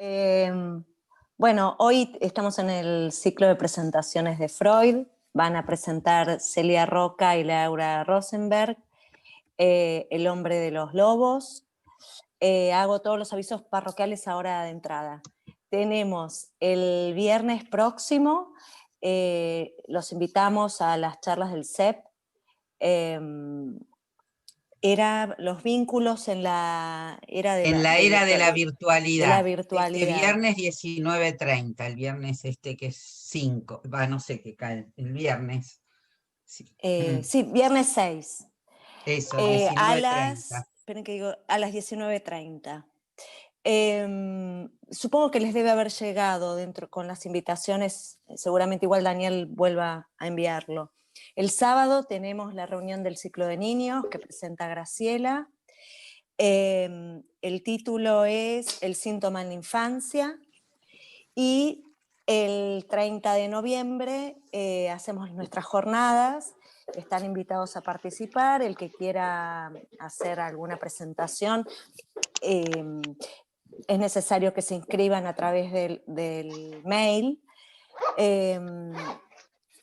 Em, bueno, hoy estamos en el ciclo de presentaciones de Freud. Van a presentar Celia Roca y Laura Rosenberg, El hombre de los lobos. Hago todos los avisos parroquiales ahora de entrada. Tenemos el viernes próximo, los invitamos a las charlas del CEP. Era los vínculos en la era de En la era de la de la virtualidad. Este virtualidad. viernes 19:30, el viernes que es 5, no sé qué cae, el viernes. Sí, Sí, viernes 6. eso, Esperen que digo, a las 19:30. Supongo que les debe haber llegado dentro con las invitaciones, seguramente igual Daniel vuelva a enviarlo. El sábado tenemos la reunión del ciclo de niños que presenta Graciela. El título es El síntoma en la infancia. Y el 30 de noviembre hacemos nuestras jornadas. Están invitados a participar. El que quiera hacer alguna presentación, es necesario que se inscriban a través del mail.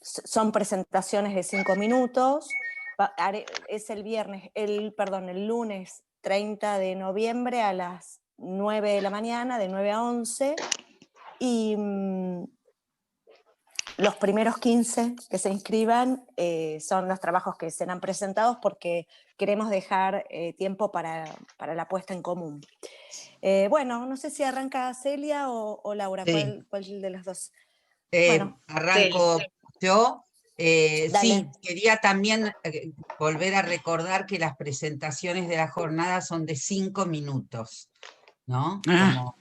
Son presentaciones de 5 minutos. Es el lunes 30 de noviembre a las 9 de la mañana, de 9 a 11. Y los primeros 15 que se inscriban son los trabajos que serán presentados, porque queremos dejar tiempo para la puesta en común. Bueno, no sé si arranca Celia o Laura, sí. ¿cuál de las dos? Arranco yo. Sí, Dale. quería también volver a recordar que las presentaciones de la jornada son de 5 minutos, ¿no? Como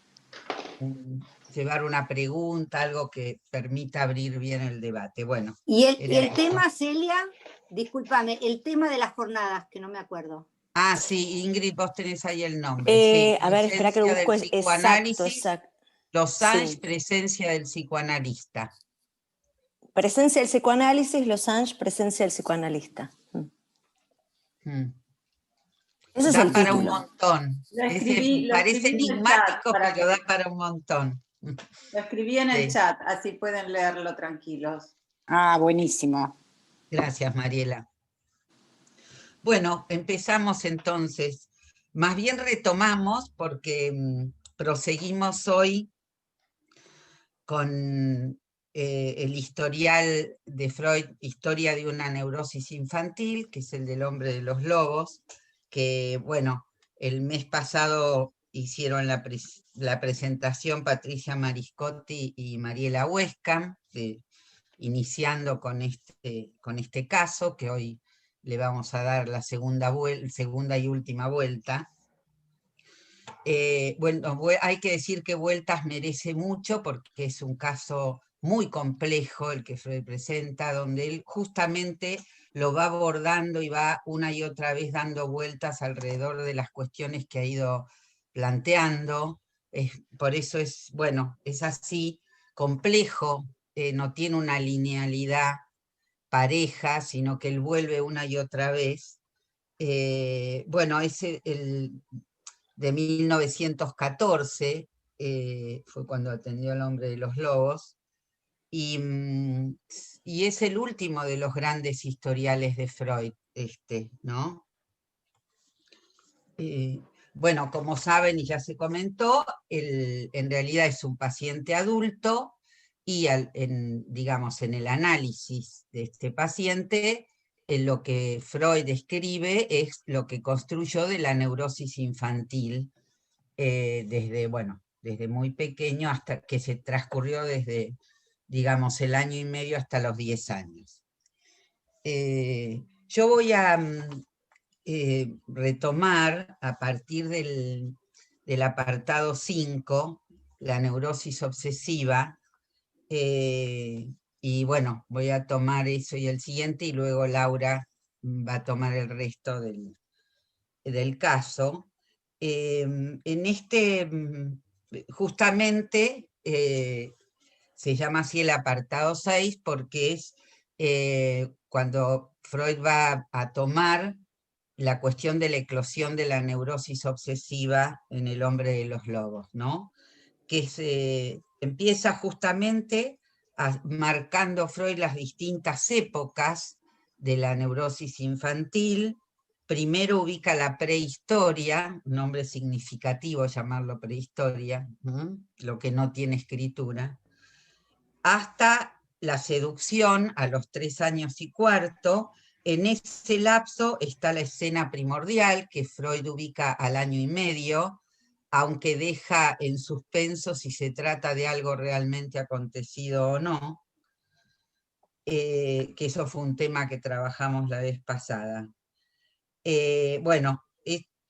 llevar una pregunta, algo que permita abrir bien el debate. Bueno, Y el tema, Celia, discúlpame, el tema de las jornadas, que no me acuerdo. Sí, Ingrid, vos tenés ahí el nombre. Sí, A ver, espera que lo busco. Exacto. Losange, Sí. presencia del psicoanalista. Presencia del psicoanálisis, Losange, presencia del psicoanalista. Ese es Da el para título. un montón. Parece enigmático, pero da para un montón. Lo escribí en el chat, así pueden leerlo tranquilos. Buenísimo. Gracias, Mariela. Bueno, empezamos entonces. Más bien retomamos porque proseguimos hoy con el historial de Freud, Historia de una neurosis infantil, que es el del hombre de los lobos, que, bueno, el mes pasado hicieron la presentación Patricia Mariscotti y Mariela Huesca, iniciando con este caso, que hoy le vamos a dar la segunda y última vuelta. Bueno, hay que decir que Vueltas merece mucho porque es un caso muy complejo el que Freud presenta, donde él justamente lo va abordando y va una y otra vez dando vueltas alrededor de las cuestiones que ha ido planteando. Por eso es así complejo, no tiene una linealidad pareja, sino que él vuelve una y otra vez. Es el de 1914, fue cuando atendió al hombre de los lobos, y es el último de los grandes historiales de Freud, ¿no? Bueno, como saben y ya se comentó, en realidad es un paciente adulto y digamos, en el análisis de este paciente, lo que Freud describe es lo que construyó de la neurosis infantil, desde muy pequeño hasta que se transcurrió desde, digamos, el año y medio hasta los 10 años. Yo voy a retomar a partir del apartado 5, la neurosis obsesiva, y bueno, voy a tomar eso y el siguiente, y luego Laura va a tomar el resto del caso. En justamente se llama así el apartado 6 porque es cuando Freud va a tomar la cuestión de la eclosión de la neurosis obsesiva en el hombre de los lobos, ¿no? que empieza justamente marcando Freud las distintas épocas de la neurosis infantil. Primero ubica la prehistoria, un nombre significativo llamarlo prehistoria, lo que no tiene escritura, hasta la seducción a los 3 años y cuarto. En ese lapso está la escena primordial, que Freud ubica al 1 año y medio, aunque deja en suspenso si se trata de algo realmente acontecido o no, que eso fue un tema que trabajamos la vez pasada. Bueno,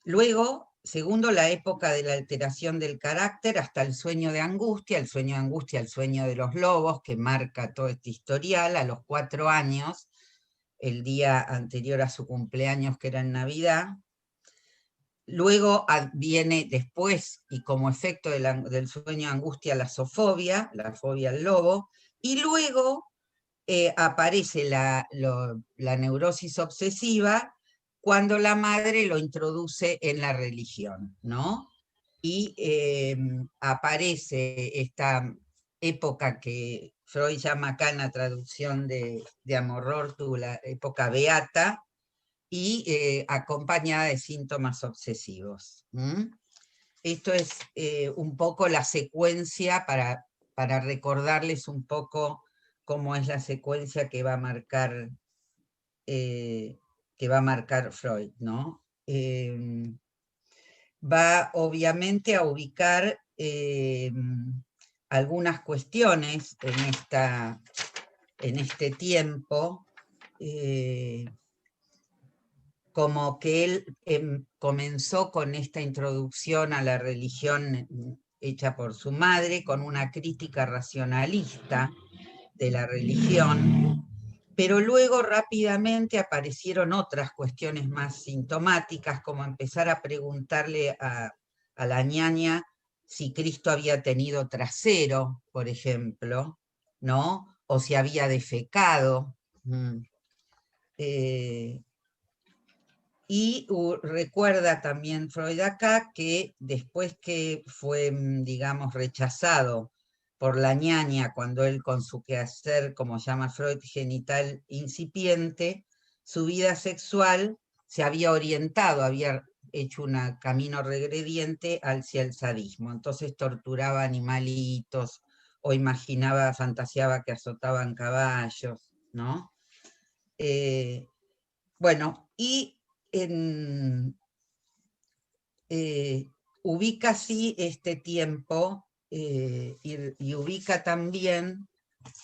luego, segundo, la época de la alteración del carácter hasta el sueño de angustia, el sueño de los lobos, que marca todo este historial a los 4 años, el día anterior a su cumpleaños, que era en Navidad. Luego viene después, y como efecto del sueño de angustia, la zoofobia, la fobia al lobo, y luego aparece la neurosis obsesiva cuando la madre lo introduce en la religión, ¿no? Y aparece esta época que Freud llama acá en la traducción de Amorortu la época beata, y acompañada de síntomas obsesivos. Esto es un poco la secuencia para recordarles un poco cómo es la secuencia que va a marcar Freud, ¿no? Va obviamente a ubicar algunas cuestiones en este tiempo, como que él comenzó con esta introducción a la religión hecha por su madre, con una crítica racionalista de la religión, pero luego rápidamente aparecieron otras cuestiones más sintomáticas, como empezar a preguntarle a la ñaña si Cristo había tenido trasero, por ejemplo, ¿no? O si había defecado. Y recuerda también Freud acá que después que fue, digamos, rechazado por la ñaña, cuando él con su quehacer, como llama Freud, genital incipiente, su vida sexual se había orientado, había hecho un camino regrediente hacia el sadismo. Entonces torturaba animalitos, o fantaseaba que azotaban caballos, ¿no? Bueno, y ubica así este tiempo y ubica también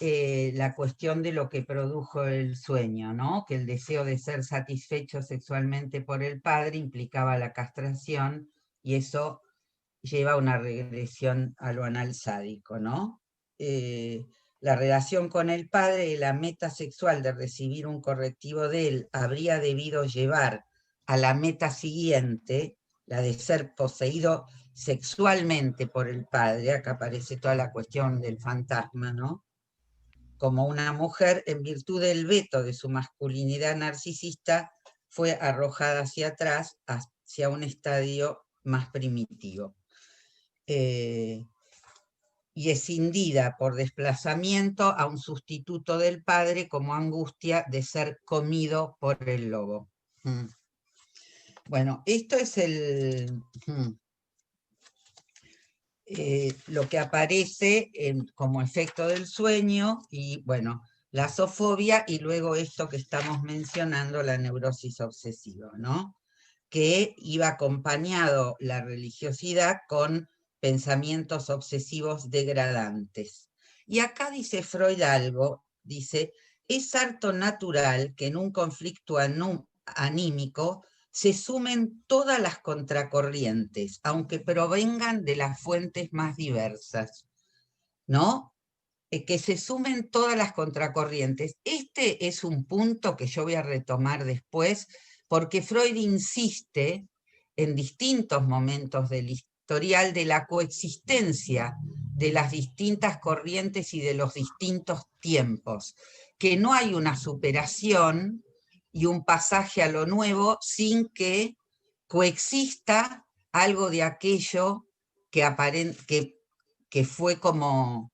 la cuestión de lo que produjo el sueño, ¿no? Que el deseo de ser satisfecho sexualmente por el padre implicaba la castración, y eso lleva a una regresión a lo anal sádico, ¿no? La relación con el padre y la meta sexual de recibir un correctivo de él habría debido llevar a la meta siguiente, la de ser poseído sexualmente por el padre. Acá aparece toda la cuestión del fantasma, ¿no? Como una mujer, en virtud del veto de su masculinidad narcisista, fue arrojada hacia atrás, hacia un estadio más primitivo. Y escindida por desplazamiento a un sustituto del padre como angustia de ser comido por el lobo. Bueno, esto es lo que aparece como efecto del sueño, y bueno, la zoofobia, y luego esto que estamos mencionando, la neurosis obsesiva, ¿no? Que iba acompañado la religiosidad con pensamientos obsesivos degradantes. Y acá dice Freud algo, dice, es harto natural que en un conflicto anímico se sumen todas las contracorrientes, aunque provengan de las fuentes más diversas, ¿no? Que se sumen todas las contracorrientes. Este es un punto que yo voy a retomar después, porque Freud insiste en distintos momentos del historial de la coexistencia de las distintas corrientes y de los distintos tiempos, que no hay una superación y un pasaje a lo nuevo sin que coexista algo de aquello que que fue como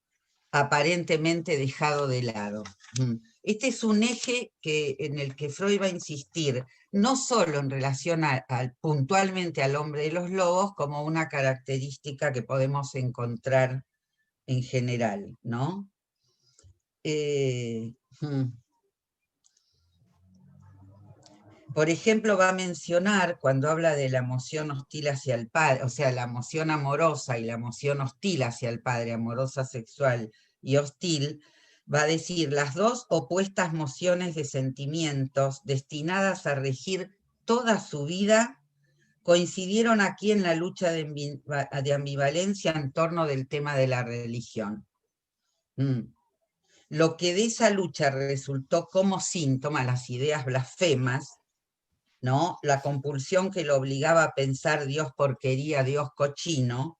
aparentemente dejado de lado. Este es un eje en el que Freud va a insistir, no solo en relación puntualmente al hombre de los lobos, como una característica que podemos encontrar en general, ¿no? Por ejemplo, va a mencionar, cuando habla de la emoción hostil hacia el padre, o sea, la emoción amorosa y la emoción hostil hacia el padre, amorosa sexual y hostil, va a decir, las dos opuestas mociones de sentimientos destinadas a regir toda su vida coincidieron aquí en la lucha de ambivalencia en torno del tema de la religión. Lo que de esa lucha resultó como síntoma, las ideas blasfemas, ¿no? La compulsión que lo obligaba a pensar Dios porquería, Dios cochino,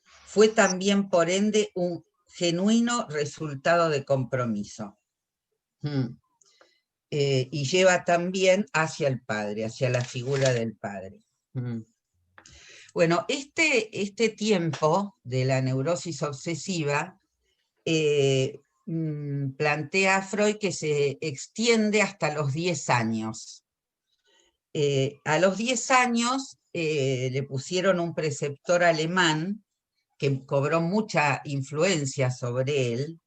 fue también por ende un genuino resultado de compromiso. Y lleva también hacia el padre, hacia la figura del padre. Bueno, este tiempo de la neurosis obsesiva plantea a Freud que se extiende hasta los 10 años. A los 10 años le pusieron un preceptor alemán que cobró mucha influencia sobre él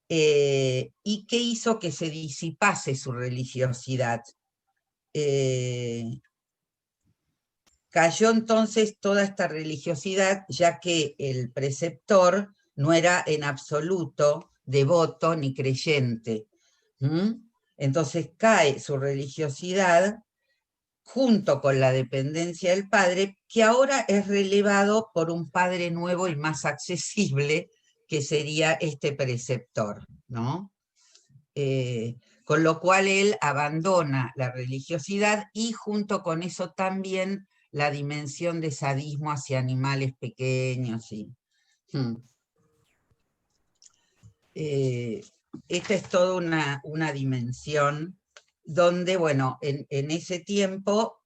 y que hizo que se disipase su religiosidad. Cayó entonces toda esta religiosidad, ya que el preceptor no era en absoluto devoto ni creyente. Entonces cae su religiosidad junto con la dependencia del padre, que ahora es relevado por un padre nuevo y más accesible, que sería este preceptor, ¿no? Con lo cual él abandona la religiosidad y junto con eso también la dimensión de sadismo hacia animales pequeños. Esta es toda una dimensión donde, bueno, en ese tiempo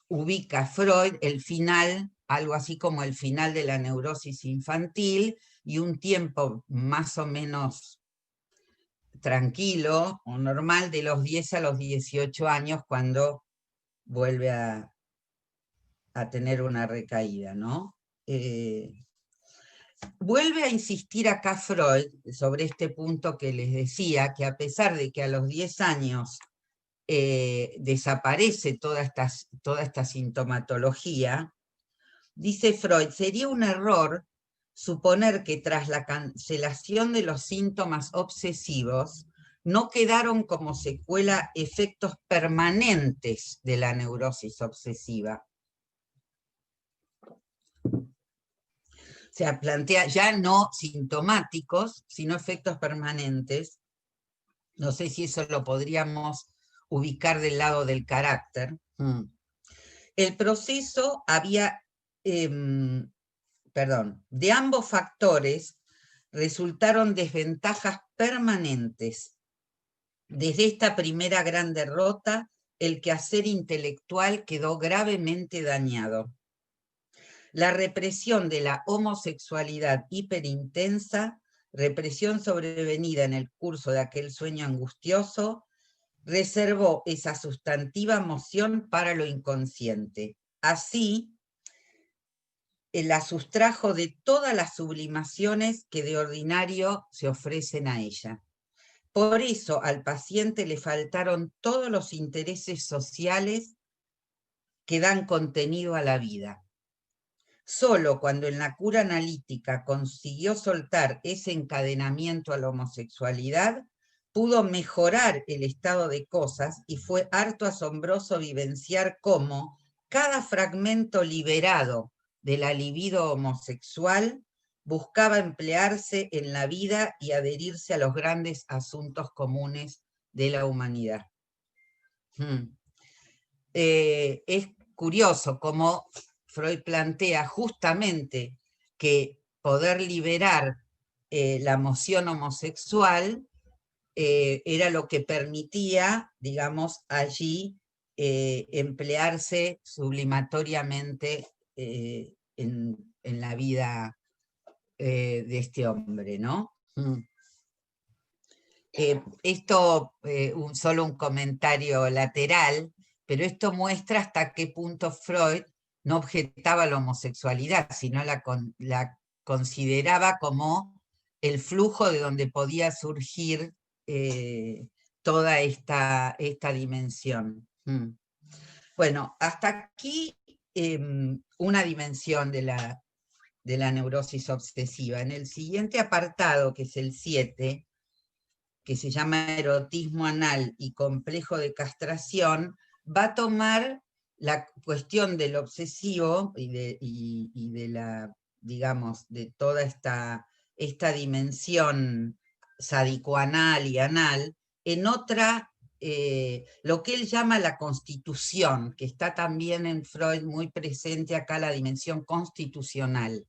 ubica Freud el final, algo así como el final de la neurosis infantil, y un tiempo más o menos tranquilo o normal de los 10 a los 18 años, cuando vuelve a tener una recaída, ¿no? Vuelve a insistir acá Freud sobre este punto que les decía, que a pesar de que a los 10 años desaparece toda esta sintomatología, dice Freud, sería un error suponer que tras la cancelación de los síntomas obsesivos no quedaron como secuela efectos permanentes de la neurosis obsesiva. O sea, plantea ya no sintomáticos, sino efectos permanentes. No sé si eso lo podríamos ubicar del lado del carácter. El proceso había, de ambos factores resultaron desventajas permanentes. Desde esta primera gran derrota, el quehacer intelectual quedó gravemente dañado. La represión de la homosexualidad hiperintensa, represión sobrevenida en el curso de aquel sueño angustioso, reservó esa sustantiva moción para lo inconsciente. Así, la sustrajo de todas las sublimaciones que de ordinario se ofrecen a ella. Por eso al paciente le faltaron todos los intereses sociales que dan contenido a la vida. Solo cuando en la cura analítica consiguió soltar ese encadenamiento a la homosexualidad, pudo mejorar el estado de cosas y fue harto asombroso vivenciar cómo cada fragmento liberado de la libido homosexual buscaba emplearse en la vida y adherirse a los grandes asuntos comunes de la humanidad. Es curioso cómo Freud plantea justamente que poder liberar la emoción homosexual era lo que permitía, digamos, allí emplearse sublimatoriamente en en la vida de este hombre, ¿no? Esto, solo un comentario lateral, pero esto muestra hasta qué punto Freud no objetaba la homosexualidad, sino la consideraba como el flujo de donde podía surgir toda esta dimensión. Bueno, hasta aquí una dimensión de la neurosis obsesiva. En el siguiente apartado, que es el 7, que se llama erotismo anal y complejo de castración, va a tomar la cuestión del obsesivo y de la, digamos, de toda esta dimensión sadicoanal y anal, en otra, lo que él llama la constitución, que está también en Freud muy presente acá, la dimensión constitucional,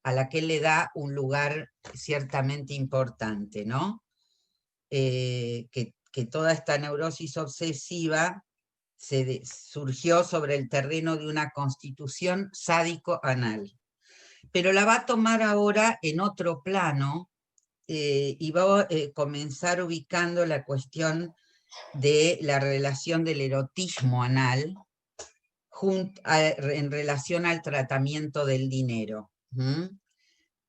a la que él le da un lugar ciertamente importante, ¿no? Que toda esta neurosis obsesiva surgió sobre el terreno de una constitución sádico-anal. Pero la va a tomar ahora en otro plano y va a comenzar ubicando la cuestión de la relación del erotismo anal en relación al tratamiento del dinero.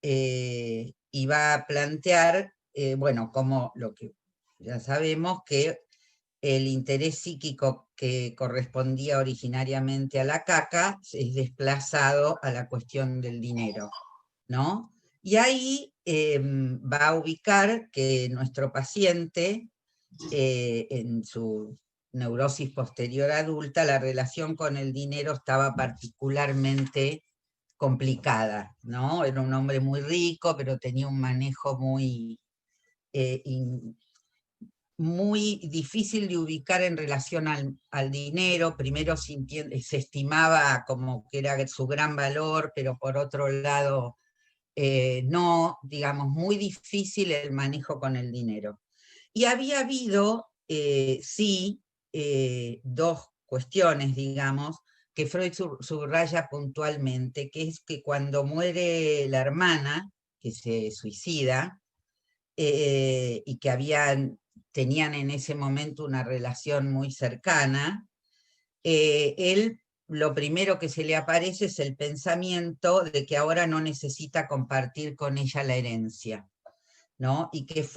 Y va a plantear, bueno, como lo que ya sabemos, que el interés psíquico que correspondía originariamente a la caca es desplazado a la cuestión del dinero, ¿no? Y ahí va a ubicar que nuestro paciente, en su neurosis posterior adulta, la relación con el dinero estaba particularmente complicada, ¿no? Era un hombre muy rico, pero tenía un manejo muy, muy difícil de ubicar en relación al dinero. Primero se estimaba como que era su gran valor, pero por otro lado no, digamos, muy difícil el manejo con el dinero. Y había habido, sí, dos cuestiones, digamos, que Freud subraya puntualmente, que es que cuando muere la hermana, que se suicida, y que tenían en ese momento una relación muy cercana, él lo primero que se le aparece es el pensamiento de que ahora no necesita compartir con ella la herencia, ¿no? Y que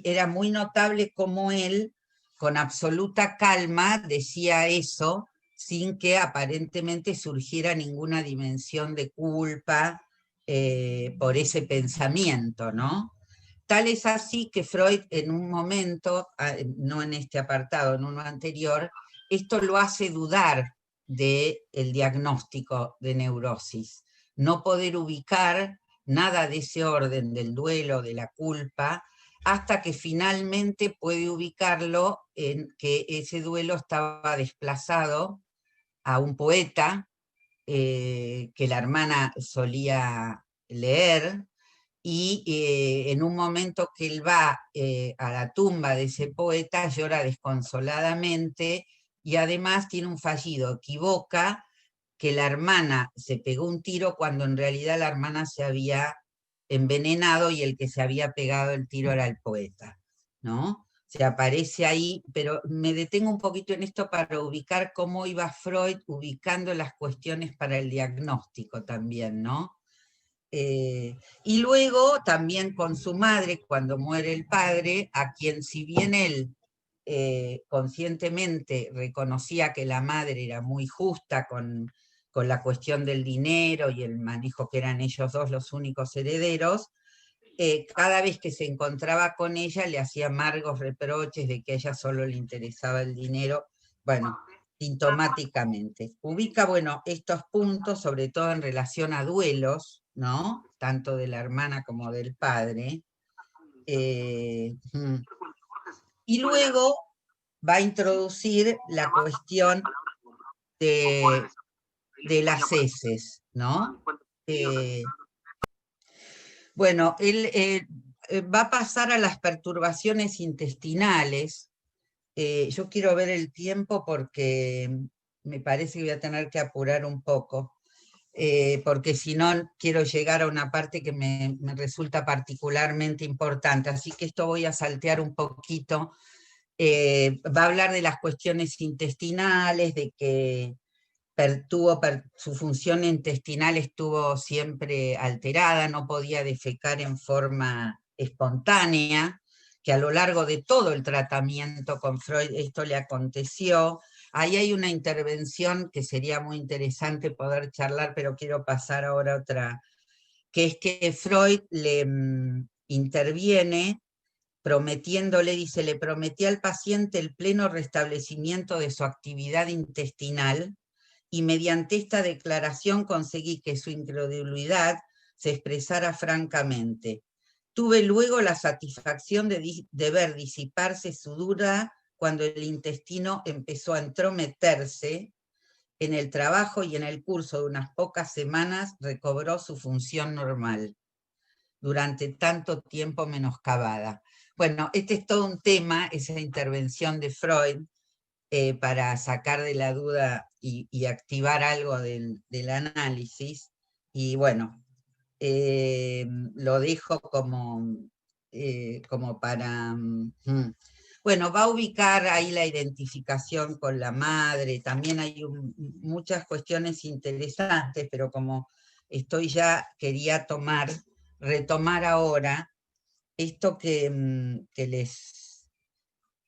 era muy notable cómo él, con absoluta calma, decía eso, sin que aparentemente surgiera ninguna dimensión de culpa por ese pensamiento, ¿no? Tal es así que Freud en un momento, no en este apartado, en uno anterior, esto lo hace dudar del diagnóstico de neurosis. No poder ubicar nada de ese orden del duelo, de la culpa, hasta que finalmente puede ubicarlo en que ese duelo estaba desplazado a un poeta que la hermana solía leer, y en un momento que él va a la tumba de ese poeta, llora desconsoladamente, y además tiene un fallido, equivoca que la hermana se pegó un tiro cuando en realidad la hermana se había envenenado y el que se había pegado el tiro era el poeta, ¿no? Se aparece ahí, pero me detengo un poquito en esto para ubicar cómo iba Freud ubicando las cuestiones para el diagnóstico también, ¿no? Y luego también con su madre, cuando muere el padre, a quien si bien él conscientemente reconocía que la madre era muy justa con la cuestión del dinero y el manejo que eran ellos dos los únicos herederos, cada vez que se encontraba con ella le hacía amargos reproches de que a ella solo le interesaba el dinero, bueno, sintomáticamente. Ubica, bueno, estos puntos, sobre todo en relación a duelos, ¿no? Tanto de la hermana como del padre. Y luego va a introducir la cuestión de las heces, ¿no? Bueno, él va a pasar a las perturbaciones intestinales. Yo quiero ver el tiempo porque me parece que voy a tener que apurar un poco. porque si no quiero llegar a una parte que me resulta particularmente importante, así que esto voy a saltear un poquito. Va a hablar de las cuestiones intestinales, de que su función intestinal estuvo siempre alterada, no podía defecar en forma espontánea, que a lo largo de todo el tratamiento con Freud esto le aconteció. Ahí hay una intervención que sería muy interesante poder charlar, pero quiero pasar ahora a otra, que es que Freud le interviene prometiéndole, dice, le prometí al paciente el pleno restablecimiento de su actividad intestinal, y mediante esta declaración conseguí que su incredulidad se expresara francamente. Tuve luego la satisfacción de ver disiparse su duda cuando el intestino empezó a entrometerse en el trabajo, y en el curso de unas pocas semanas recobró su función normal, durante tanto tiempo menoscabada. Bueno, este es todo un tema, esa intervención de Freud, para sacar de la duda y activar algo del análisis. Y bueno, lo dejo como para... Bueno, va a ubicar ahí la identificación con la madre, también hay muchas cuestiones interesantes, pero como estoy ya, quería retomar ahora esto que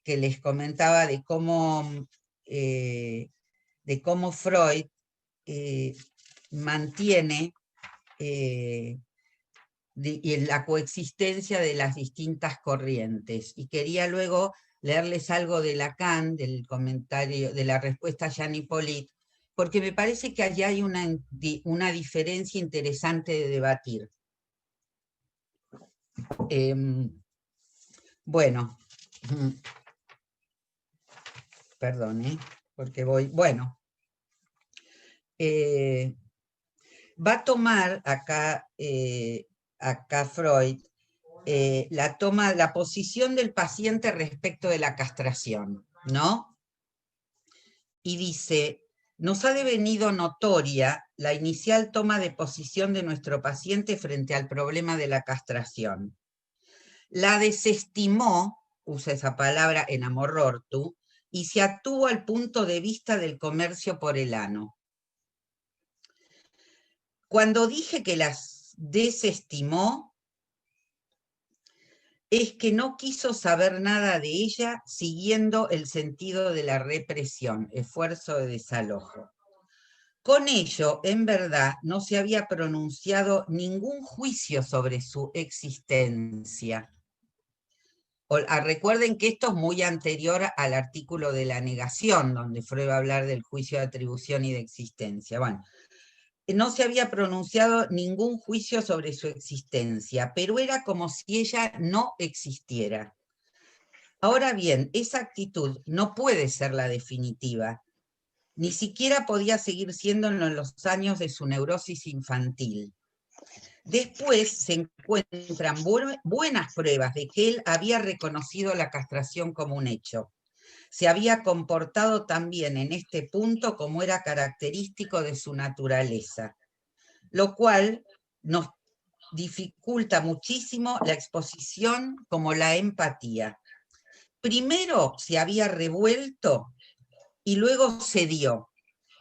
les comentaba de cómo Freud mantiene la coexistencia de las distintas corrientes. Y quería luego leerles algo de Lacan, del comentario, de la respuesta a Jean Hippolyte, porque me parece que allá hay una diferencia interesante de debatir. Bueno, perdón, porque voy, bueno, va a tomar acá Freud la posición del paciente respecto de la castración, ¿no? Y dice, nos ha devenido notoria la inicial toma de posición de nuestro paciente frente al problema de la castración. La desestimó, usa esa palabra en amor rortu, y se atuvo al punto de vista del comercio por el ano. Cuando dije que las desestimó, es que no quiso saber nada de ella siguiendo el sentido de la represión, esfuerzo de desalojo. Con ello, en verdad, no se había pronunciado ningún juicio sobre su existencia. Recuerden que esto es muy anterior al artículo de la negación, donde Freud va a hablar del juicio de atribución y de existencia. Bueno, no se había pronunciado ningún juicio sobre su existencia, pero era como si ella no existiera. Ahora bien, esa actitud no puede ser la definitiva, ni siquiera podía seguir siéndolo en los años de su neurosis infantil. Después se encuentran buenas pruebas de que él había reconocido la castración como un hecho. Se había comportado también en este punto como era característico de su naturaleza, lo cual nos dificulta muchísimo la exposición como la empatía. Primero se había revuelto y luego cedió,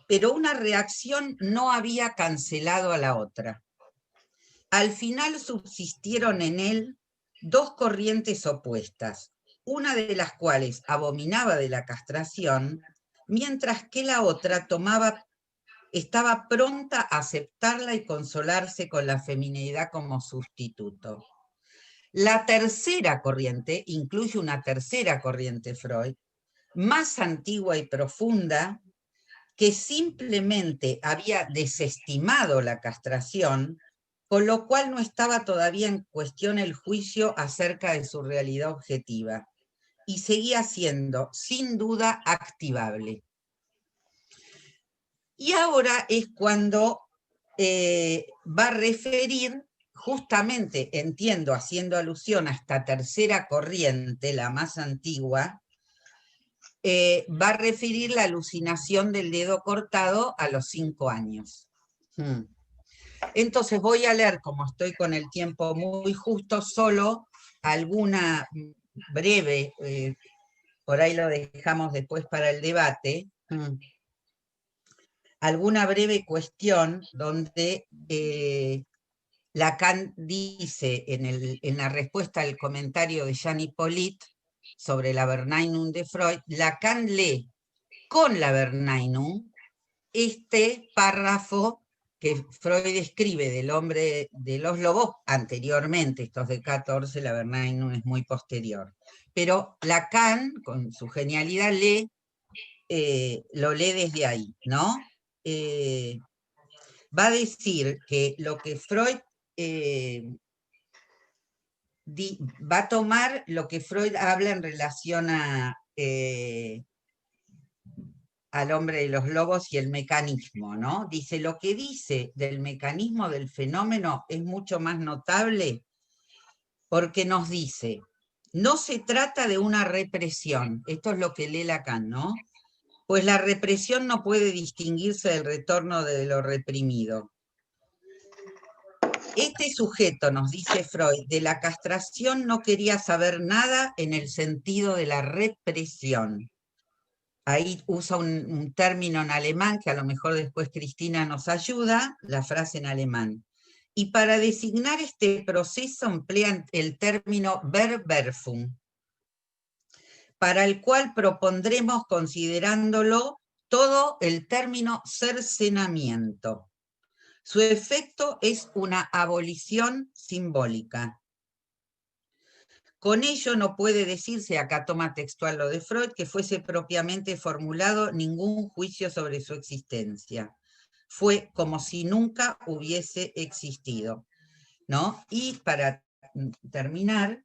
pero una reacción no había cancelado a la otra. Al final subsistieron en él dos corrientes opuestas, una de las cuales abominaba de la castración, mientras que la otra estaba pronta a aceptarla y consolarse con la feminidad como sustituto. La tercera corriente incluye una tercera corriente Freud, más antigua y profunda, que simplemente había desestimado la castración, con lo cual no estaba todavía en cuestión el juicio acerca de su realidad objetiva, y seguía siendo, sin duda, activable. Y ahora es cuando va a referir, justamente, entiendo, haciendo alusión a esta tercera corriente, la más antigua, va a referir la alucinación del dedo cortado a los 5 años. Entonces voy a leer, como estoy con el tiempo muy justo, solo alguna breve, por ahí lo dejamos después para el debate, alguna breve cuestión donde Lacan dice en la respuesta al comentario de Jean Hippolyte sobre la Verneinung de Freud, Lacan lee con la Verneinung este párrafo que Freud escribe del hombre de los lobos anteriormente, estos de 14, la Verneinung es muy posterior. Pero Lacan, con su genialidad, lo lee desde ahí, ¿no? Va a decir que lo que Freud va a tomar lo que Freud habla en relación al hombre de los lobos y el mecanismo, ¿no? Dice, lo que dice del mecanismo del fenómeno es mucho más notable porque nos dice, no se trata de una represión, esto es lo que lee Lacan, ¿no? Pues la represión no puede distinguirse del retorno de lo reprimido. Este sujeto, nos dice Freud, de la castración no quería saber nada en el sentido de la represión. Ahí usa un término en alemán, que a lo mejor después Cristina nos ayuda, la frase en alemán. Y para designar este proceso emplean el término Verwerfung, para el cual propondremos, considerándolo todo, el término cercenamiento. Su efecto es una abolición simbólica. Con ello no puede decirse, acá toma textual lo de Freud, que fuese propiamente formulado ningún juicio sobre su existencia. Fue como si nunca hubiese existido, ¿no? Y para terminar,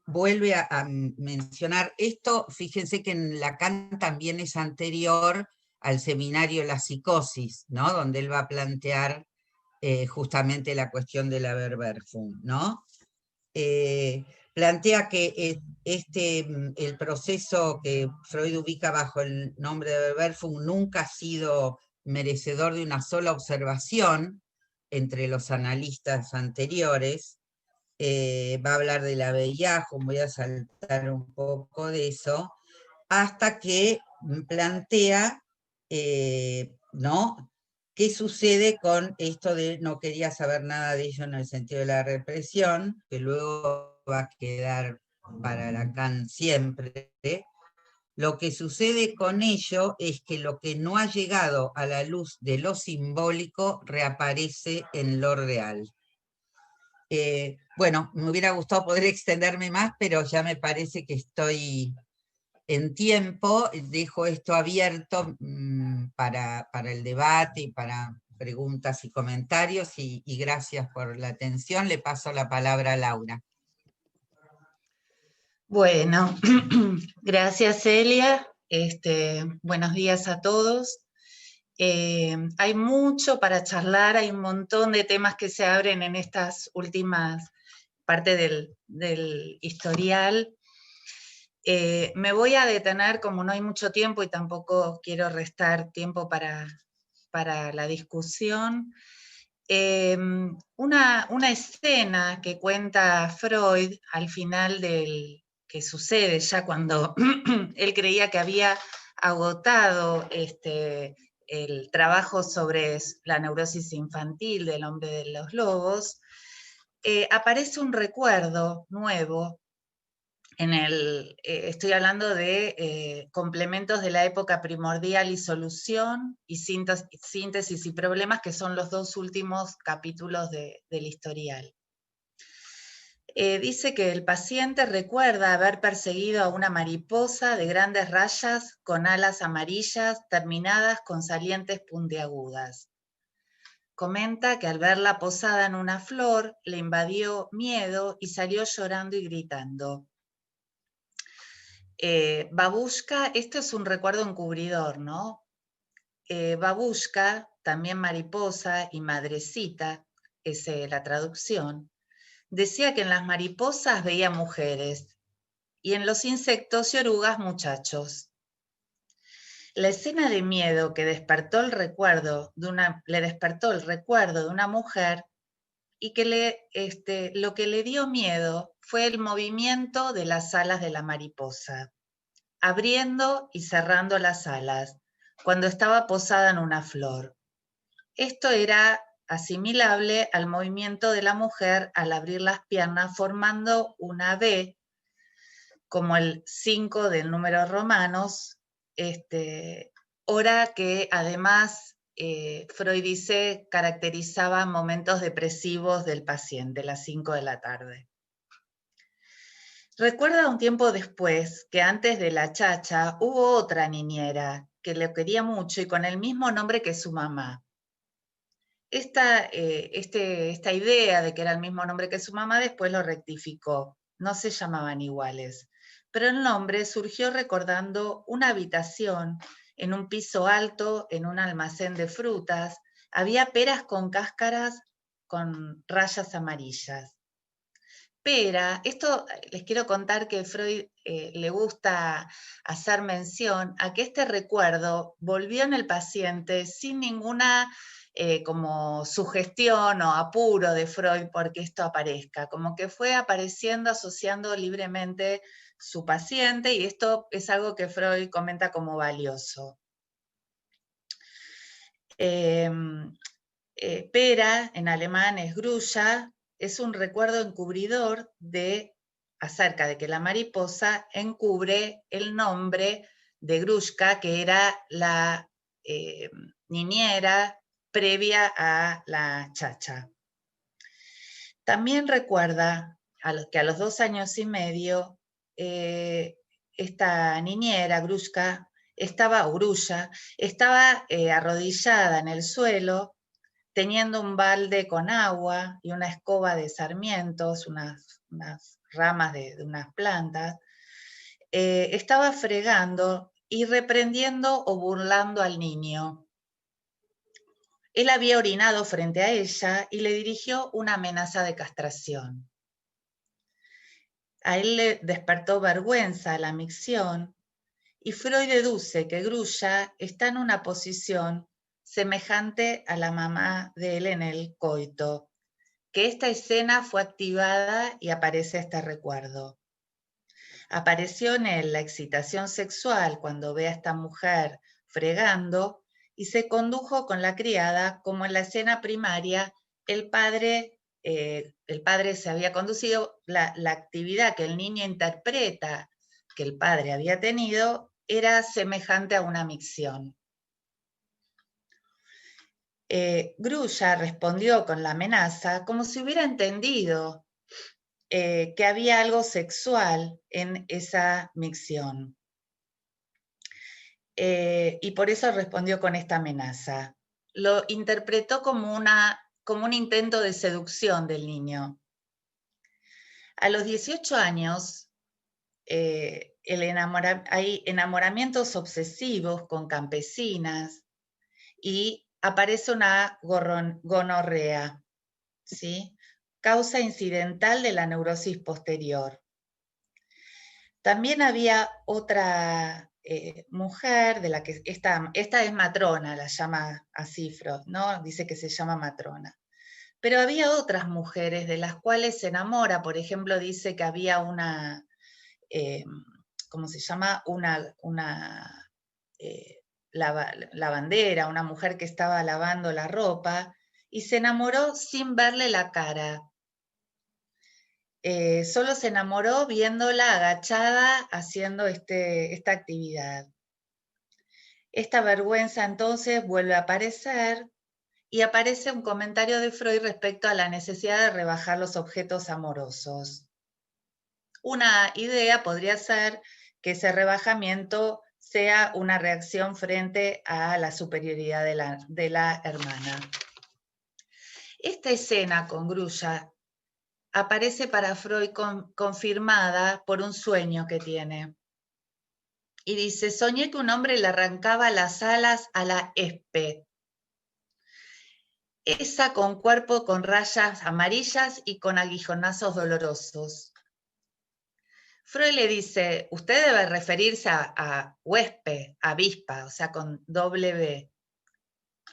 vuelve a mencionar esto, fíjense que en Lacan también es anterior al seminario La psicosis, ¿no? Donde él va a plantear justamente la cuestión de la Verwerfung, ¿no? Plantea que el proceso que Freud ubica bajo el nombre de Verwerfung nunca ha sido merecedor de una sola observación entre los analistas anteriores. Va a hablar de la Beillage, voy a saltar un poco de eso, hasta que plantea, ¿no? ¿Qué sucede con esto de no quería saber nada de ello en el sentido de la represión, que luego va a quedar para Lacan siempre? Lo que sucede con ello es que lo que no ha llegado a la luz de lo simbólico reaparece en lo real. Bueno, me hubiera gustado poder extenderme más, pero ya me parece que estoy en tiempo. Dejo esto abierto para el debate y para preguntas y comentarios, y gracias por la atención. Le paso la palabra a Laura. Bueno, gracias Celia. Buenos días a todos. Hay mucho para charlar, hay un montón de temas que se abren en estas últimas partes del historial. Me voy a detener, como no hay mucho tiempo y tampoco quiero restar tiempo para la discusión, una escena que cuenta Freud al final que sucede ya cuando él creía que había agotado el trabajo sobre la neurosis infantil del hombre de los lobos, aparece un recuerdo nuevo. Estoy hablando de complementos de la época primordial y solución, y síntesis y problemas, que son los dos últimos capítulos del historial. Dice que el paciente recuerda haber perseguido a una mariposa de grandes rayas con alas amarillas terminadas con salientes puntiagudas. Comenta que al verla posada en una flor le invadió miedo y salió llorando y gritando. Babushka, esto es un recuerdo encubridor, ¿no? Babushka, también mariposa y madrecita, es la traducción, decía que en las mariposas veía mujeres y en los insectos y orugas muchachos. La escena de miedo que despertó el recuerdo le despertó el recuerdo de una mujer y que lo que le dio miedo fue el movimiento de las alas de la mariposa, abriendo y cerrando las alas cuando estaba posada en una flor. Esto era asimilable al movimiento de la mujer al abrir las piernas formando una V, como el 5 del número romanos, hora que además Freud dice caracterizaba momentos depresivos del paciente, las 5 de la tarde. Recuerda un tiempo después que antes de la chacha hubo otra niñera que le quería mucho y con el mismo nombre que su mamá. Esta idea de que era el mismo nombre que su mamá después lo rectificó, no se llamaban iguales, pero el nombre surgió recordando una habitación en un piso alto, en un almacén de frutas, había peras con cáscaras con rayas amarillas. Pera, esto les quiero contar que Freud le gusta hacer mención a que este recuerdo volvió en el paciente sin ninguna como sugestión o apuro de Freud porque esto aparezca, como que fue apareciendo, asociando libremente su paciente, y esto es algo que Freud comenta como valioso. Pera, en alemán es Grulla, es un recuerdo encubridor acerca de que la mariposa encubre el nombre de Grushka, que era la niñera previa a la chacha. También recuerda que a los 2 años y medio, esta niñera, Grushka, estaba arrodillada en el suelo, teniendo un balde con agua y una escoba de sarmientos, unas ramas de unas plantas, estaba fregando y reprendiendo o burlando al niño. Él había orinado frente a ella y le dirigió una amenaza de castración. A él le despertó vergüenza la micción y Freud deduce que Grulla está en una posición semejante a la mamá de él en el coito, que esta escena fue activada y aparece este recuerdo. Apareció en él la excitación sexual cuando ve a esta mujer fregando y se condujo con la criada como en la escena primaria el padre se había conducido, la actividad que el niño interpreta que el padre había tenido era semejante a una micción. Grulla respondió con la amenaza como si hubiera entendido que había algo sexual en esa micción. Y por eso respondió con esta amenaza. Lo interpretó como un intento de seducción del niño. A los 18 años, hay enamoramientos obsesivos con campesinas y aparece una gonorrea, ¿sí? Causa incidental de la neurosis posterior. También había otra mujer, de la que esta es matrona, la llama así Freud, ¿no? Dice que se llama matrona. Pero había otras mujeres de las cuales se enamora, por ejemplo, dice que había una, ¿cómo se llama? Lavandera, una mujer que estaba lavando la ropa, y se enamoró sin verle la cara. Solo se enamoró viéndola agachada haciendo esta actividad. Esta vergüenza entonces vuelve a aparecer y aparece un comentario de Freud respecto a la necesidad de rebajar los objetos amorosos. Una idea podría ser que ese rebajamiento sea una reacción frente a la superioridad de la hermana. Esta escena con Grulla aparece para Freud confirmada por un sueño que tiene. Y dice, soñé que un hombre le arrancaba las alas a la Espe, esa con cuerpo con rayas amarillas y con aguijonazos dolorosos. Freud le dice, usted debe referirse a huésped, avispa, o sea, con doble B,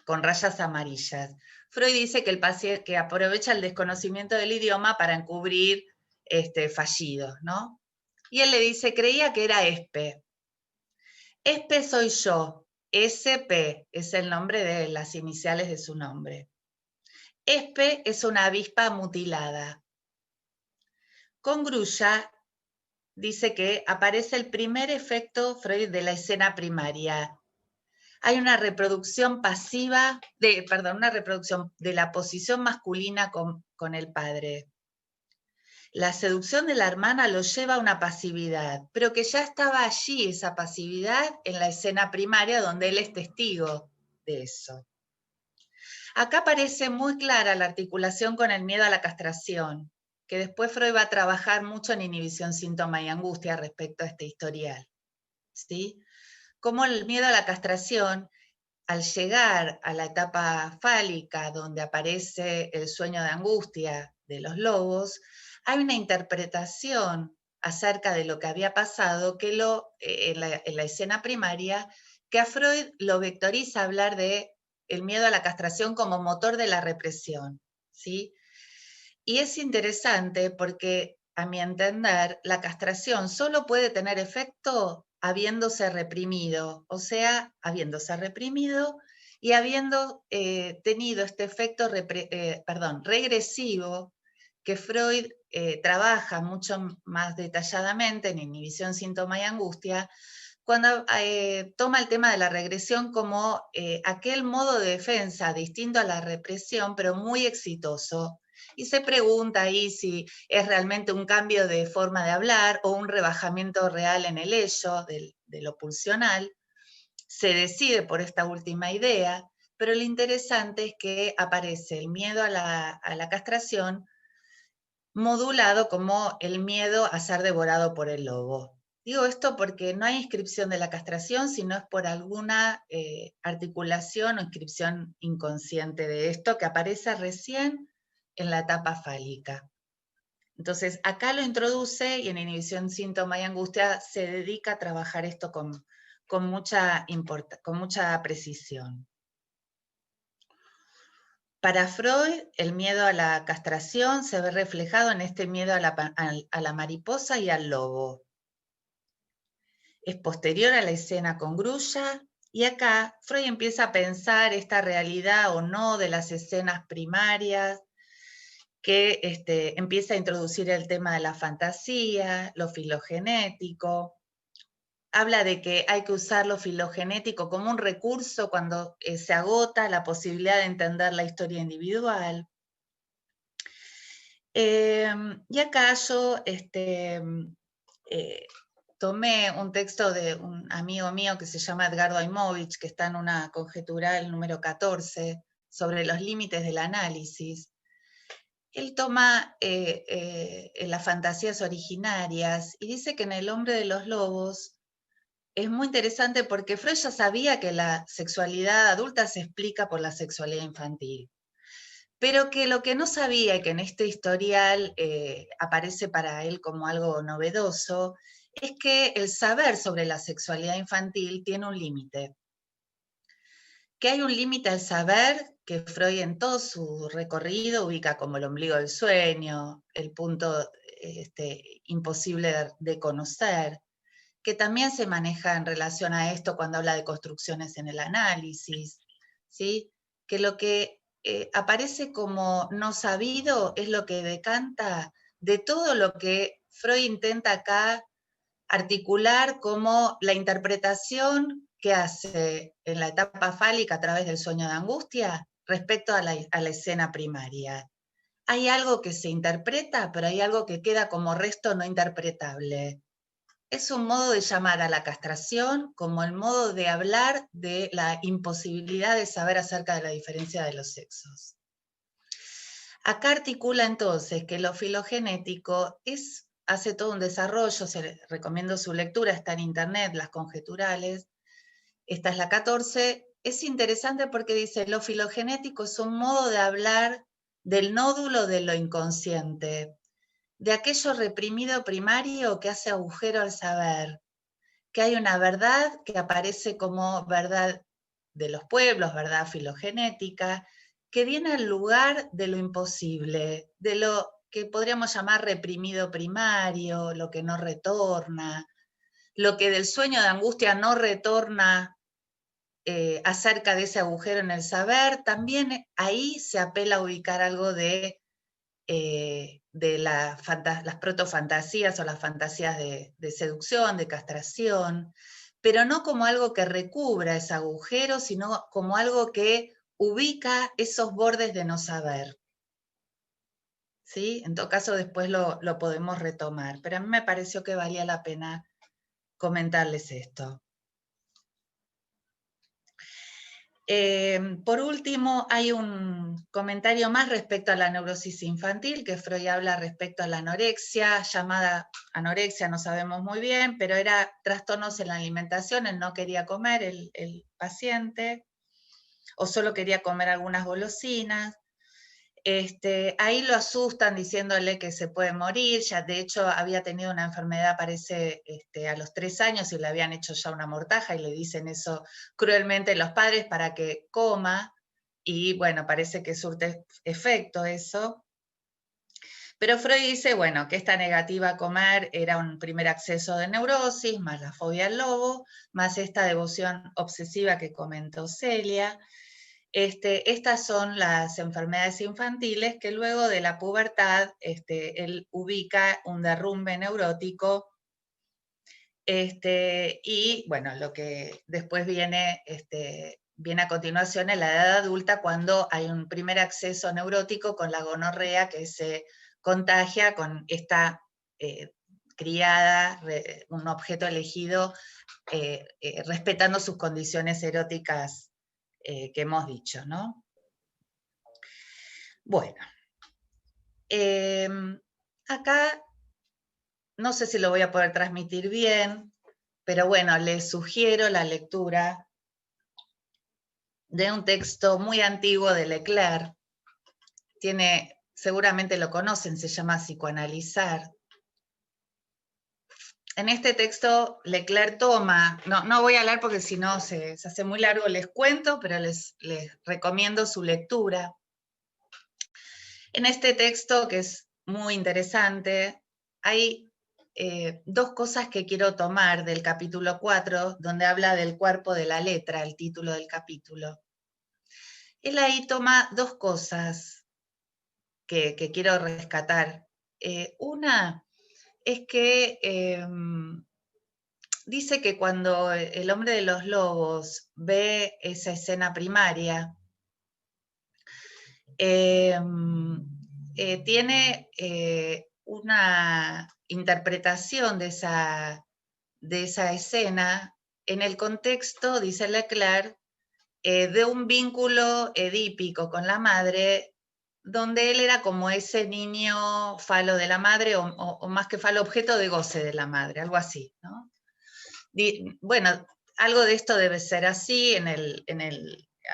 con rayas amarillas. Freud dice que el paciente que aprovecha el desconocimiento del idioma para encubrir fallidos, ¿no? Y él le dice, creía que era espe. Espe soy yo, SP es el nombre de las iniciales de su nombre. Espe es una avispa mutilada. Con Grulla dice que aparece el primer efecto Freud de la escena primaria. Hay una reproducción pasiva, una reproducción de la posición masculina con el padre. La seducción de la hermana lo lleva a una pasividad, pero que ya estaba allí esa pasividad en la escena primaria donde él es testigo de eso. Acá aparece muy clara la articulación con el miedo a la castración, que después Freud va a trabajar mucho en inhibición, síntoma y angustia respecto a este historial. ¿Sí? Como el miedo a la castración, al llegar a la etapa fálica, donde aparece el sueño de angustia de los lobos, hay una interpretación acerca de lo que había pasado que en la escena primaria, que a Freud lo vectoriza a hablar de el miedo a la castración como motor de la represión, ¿sí? Y es interesante porque, a mi entender, la castración solo puede tener efecto habiéndose reprimido, o sea, habiéndose reprimido y habiendo tenido este efecto regresivo que Freud trabaja mucho más detalladamente en Inhibición, Síntoma y Angustia, cuando toma el tema de la regresión como aquel modo de defensa distinto a la represión, pero muy exitoso. Y se pregunta ahí si es realmente un cambio de forma de hablar o un rebajamiento real en el ello de lo pulsional. Se decide por esta última idea, pero lo interesante es que aparece el miedo a la castración modulado como el miedo a ser devorado por el lobo. Digo esto porque no hay inscripción de la castración, sino es por alguna articulación o inscripción inconsciente de esto que aparece recién en la etapa fálica. Entonces, acá lo introduce y en Inhibición, Síntoma y Angustia se dedica a trabajar esto con mucha precisión. Para Freud, el miedo a la castración se ve reflejado en este miedo a la mariposa y al lobo. Es posterior a la escena con Grulla, y acá Freud empieza a pensar esta realidad o no de las escenas primarias, que empieza a introducir el tema de la fantasía, lo filogenético. Habla de que hay que usar lo filogenético como un recurso cuando se agota la posibilidad de entender la historia individual. Y acá yo tomé un texto de un amigo mío que se llama Edgardo Aimovich, que está en una conjetural número 14, sobre los límites del análisis. Él toma las fantasías originarias y dice que en El hombre de los lobos es muy interesante porque Freud ya sabía que la sexualidad adulta se explica por la sexualidad infantil, pero que lo que no sabía y que en este historial aparece para él como algo novedoso, es que el saber sobre la sexualidad infantil tiene un límite. Que hay un límite al saber que Freud en todo su recorrido ubica como el ombligo del sueño, el punto imposible de conocer, que también se maneja en relación a esto cuando habla de construcciones en el análisis, ¿sí? Que lo que aparece como no sabido es lo que decanta de todo lo que Freud intenta acá articular como la interpretación que hace en la etapa fálica a través del sueño de angustia respecto a la escena primaria. Hay algo que se interpreta, pero hay algo que queda como resto no interpretable. Es un modo de llamar a la castración como el modo de hablar de la imposibilidad de saber acerca de la diferencia de los sexos. Acá articula entonces que lo filogenético hace todo un desarrollo, recomiendo su lectura, está en internet, las conjeturales, esta es la 14, es interesante porque dice, lo filogenético es un modo de hablar del nódulo de lo inconsciente. de aquello reprimido primario que hace agujero al saber, que hay una verdad que aparece como verdad de los pueblos, verdad filogenética, que viene al lugar de lo imposible, de lo que podríamos llamar reprimido primario, lo que no retorna, lo que del sueño de angustia no retorna acerca de ese agujero en el saber. También ahí se apela a ubicar algo de las protofantasías o las fantasías de seducción, de castración, pero no como algo que recubra ese agujero, sino como algo que ubica esos bordes de no saber. ¿Sí? En todo caso, después lo podemos retomar, pero a mí me pareció que valía la pena comentarles esto. Por último, hay un comentario más respecto a la neurosis infantil, que Freud habla respecto a la anorexia, llamada anorexia, no sabemos muy bien, pero era trastornos en la alimentación, él no quería comer, el paciente, o solo quería comer algunas golosinas. Ahí lo asustan diciéndole que se puede morir, ya de hecho había tenido una enfermedad, parece, a los 3 años y le habían hecho ya una mortaja y le dicen eso cruelmente los padres para que coma, y bueno, parece que surte efecto eso. Pero Freud dice, bueno, que esta negativa a comer era un primer acceso de neurosis, más la fobia al lobo, más esta devoción obsesiva que comentó Celia. Estas son las enfermedades infantiles que luego de la pubertad él ubica un derrumbe neurótico y bueno, lo que después viene a continuación en la edad adulta cuando hay un primer acceso neurótico con la gonorrea que se contagia con esta criada, un objeto elegido respetando sus condiciones eróticas que hemos dicho, ¿no? Bueno, acá no sé si lo voy a poder transmitir bien, pero bueno, les sugiero la lectura de un texto muy antiguo de Leclerc. Seguramente lo conocen, se llama Psicoanalizar. En este texto Leclerc toma, no voy a hablar porque si no se hace muy largo, les cuento, pero les recomiendo su lectura. En este texto, que es muy interesante, hay 2 cosas que quiero tomar del capítulo 4, donde habla del cuerpo de la letra, el título del capítulo. Él ahí toma 2 cosas que quiero rescatar. Una es que dice que cuando el hombre de los lobos ve esa escena primaria, tiene una interpretación de esa escena en el contexto, dice Leclerc, de un vínculo edípico con la madre, donde él era como ese niño falo de la madre, o más que falo, objeto de goce de la madre, algo así, ¿no? Bueno, algo de esto debe ser así.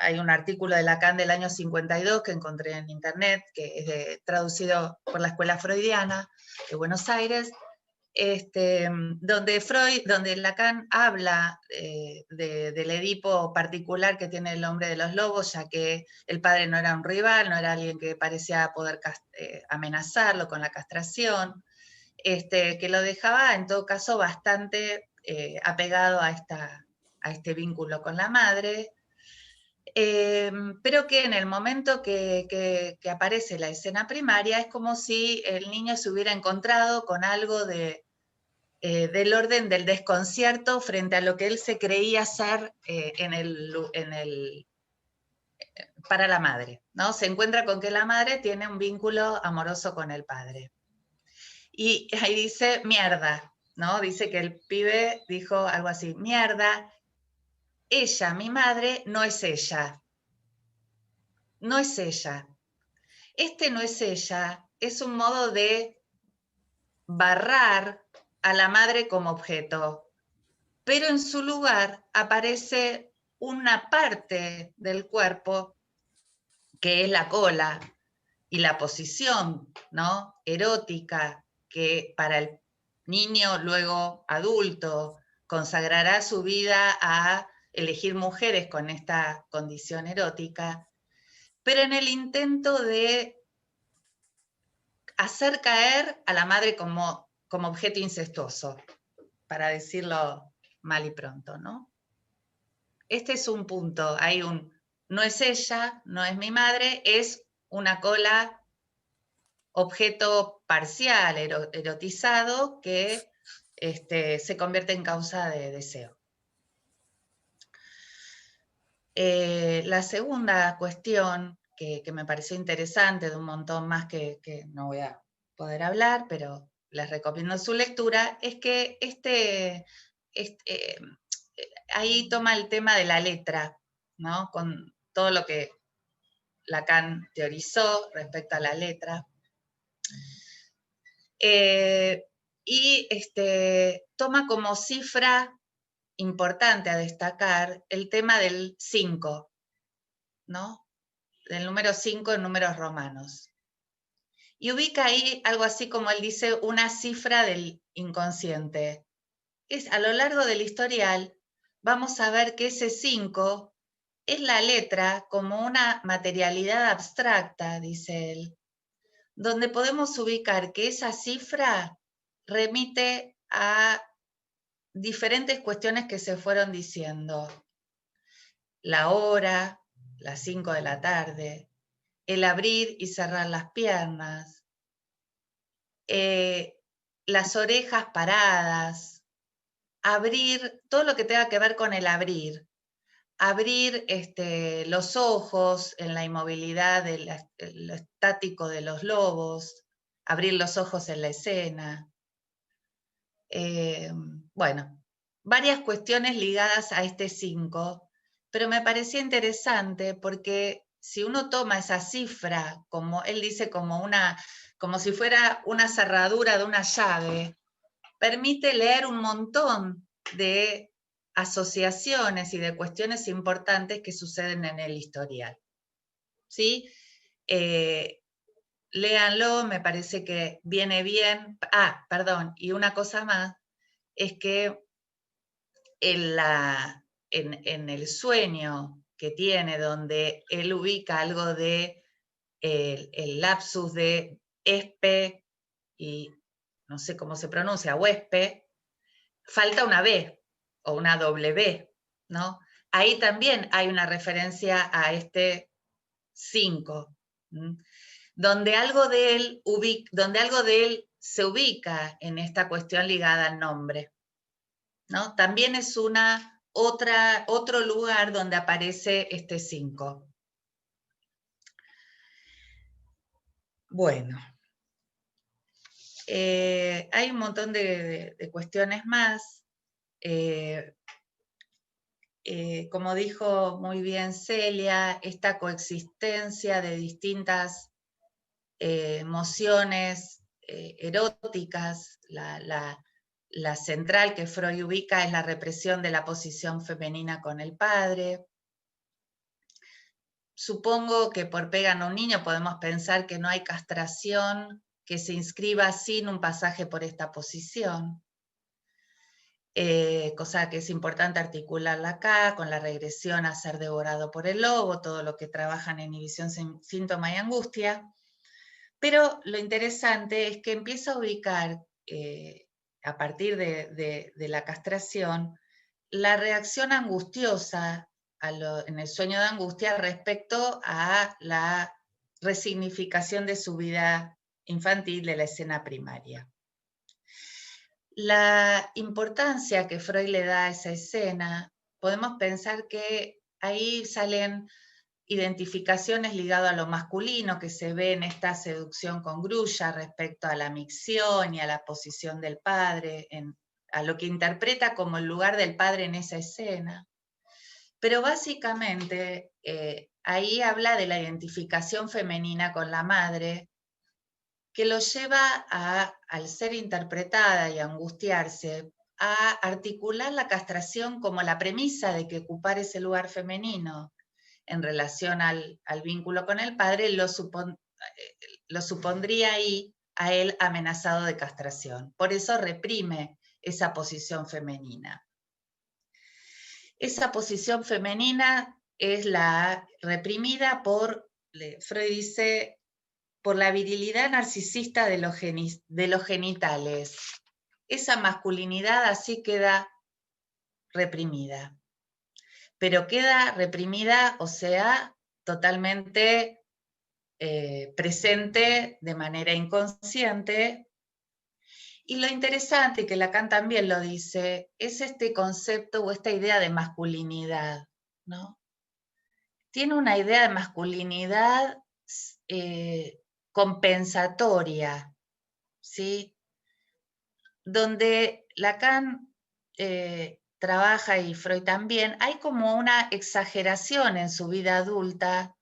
Hay un artículo de Lacan del año 52 que encontré en internet, que es traducido por la Escuela Freudiana de Buenos Aires, donde Lacan habla del Edipo particular que tiene el hombre de los lobos, ya que el padre no era un rival, no era alguien que parecía poder amenazarlo con la castración, que lo dejaba en todo caso bastante apegado a este vínculo con la madre, pero que en el momento que aparece la escena primaria es como si el niño se hubiera encontrado con algo del orden del desconcierto frente a lo que él se creía ser para la madre, ¿no? Se encuentra con que la madre tiene un vínculo amoroso con el padre. Y ahí dice, mierda, ¿no? Dice que el pibe dijo algo así, mierda, ella, mi madre, no es ella. No es ella. No es ella, es un modo de barrar a la madre como objeto, pero en su lugar aparece una parte del cuerpo que es la cola y la posición, ¿no? Erótica que para el niño luego adulto consagrará su vida a elegir mujeres con esta condición erótica, pero en el intento de hacer caer a la madre como objeto incestuoso, para decirlo mal y pronto, ¿no? Este es un punto, no es ella, no es mi madre, es una cola, objeto parcial, erotizado, que se convierte en causa de deseo. La segunda cuestión que me pareció interesante, de un montón más que no voy a poder hablar, pero les recomiendo su lectura, es que ahí toma el tema de la letra, ¿no? Con todo lo que Lacan teorizó respecto a la letra. Y toma como cifra importante a destacar el tema del 5, ¿no? Del número 5 en números romanos. Y ubica ahí algo así como él dice, una cifra del inconsciente. A lo largo del historial vamos a ver que ese 5 es la letra como una materialidad abstracta, dice él, donde podemos ubicar que esa cifra remite a diferentes cuestiones que se fueron diciendo. La hora, las 5 de la tarde, el abrir y cerrar las piernas, las orejas paradas, abrir, todo lo que tenga que ver con el abrir los ojos en la inmovilidad lo estático de los lobos, abrir los ojos en la escena. Bueno, varias cuestiones ligadas a este 5, pero me parecía interesante porque si uno toma esa cifra, como él dice, como si fuera una cerradura de una llave, permite leer un montón de asociaciones y de cuestiones importantes que suceden en el historial. ¿Sí? Léanlo, me parece que viene bien. Perdón, y una cosa más, es que en el sueño que tiene, donde él ubica algo de el lapsus de espe, y no sé cómo se pronuncia, huespe, falta una B o una W, ¿no? Ahí también hay una referencia a este 5, donde algo de él se ubica en esta cuestión ligada al nombre, ¿no? También es otro lugar donde aparece este 5. Bueno, hay un montón de cuestiones más. Como dijo muy bien Celia, esta coexistencia de distintas emociones eróticas, la central que Freud ubica es la represión de la posición femenina con el padre. Supongo que por pegan a un niño podemos pensar que no hay castración que se inscriba sin un pasaje por esta posición. Cosa que es importante articularla acá, con la regresión a ser devorado por el lobo, todo lo que trabajan en inhibición, síntoma y angustia. Pero lo interesante es que empieza a ubicar, a partir de la castración, la reacción angustiosa en el sueño de angustia respecto a la resignificación de su vida infantil de la escena primaria. La importancia que Freud le da a esa escena, podemos pensar que ahí salen identificaciones ligadas a lo masculino que se ve en esta seducción con grulla respecto a la micción y a la posición del padre, a lo que interpreta como el lugar del padre en esa escena. Pero básicamente ahí habla de la identificación femenina con la madre, que lo lleva al ser interpretada y angustiarse, a articular la castración como la premisa de que ocupar ese lugar femenino en relación al vínculo con el padre lo supondría ahí a él amenazado de castración. Por eso reprime esa posición femenina. Esa posición femenina es la reprimida por, Freud dice, por la virilidad narcisista de los genitales. Esa masculinidad así queda reprimida. Pero queda reprimida, o sea, totalmente presente de manera inconsciente. Y lo interesante, que Lacan también lo dice, es este concepto o esta idea de masculinidad, ¿no? Tiene una idea de masculinidad compensatoria, ¿sí? Donde Lacan trabaja, y Freud también, hay como una exageración en su vida adulta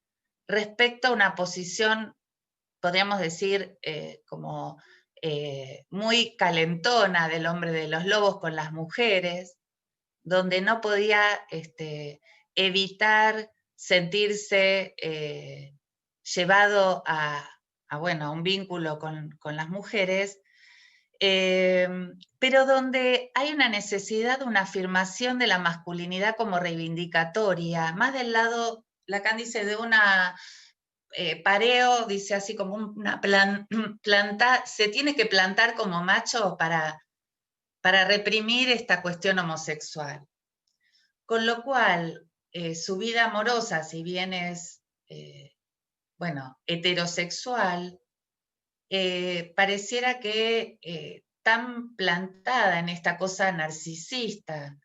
respecto a una posición, podríamos decir, como muy calentona del hombre de los lobos con las mujeres, donde no podía evitar sentirse llevado a un vínculo con las mujeres, pero donde hay una necesidad de una afirmación de la masculinidad como reivindicatoria, más del lado, Lacan dice, de una pareo, dice así como una planta, se tiene que plantar como macho para reprimir esta cuestión homosexual. Con lo cual, su vida amorosa, si bien es, heterosexual, pareciera que tan plantada en esta cosa narcisista,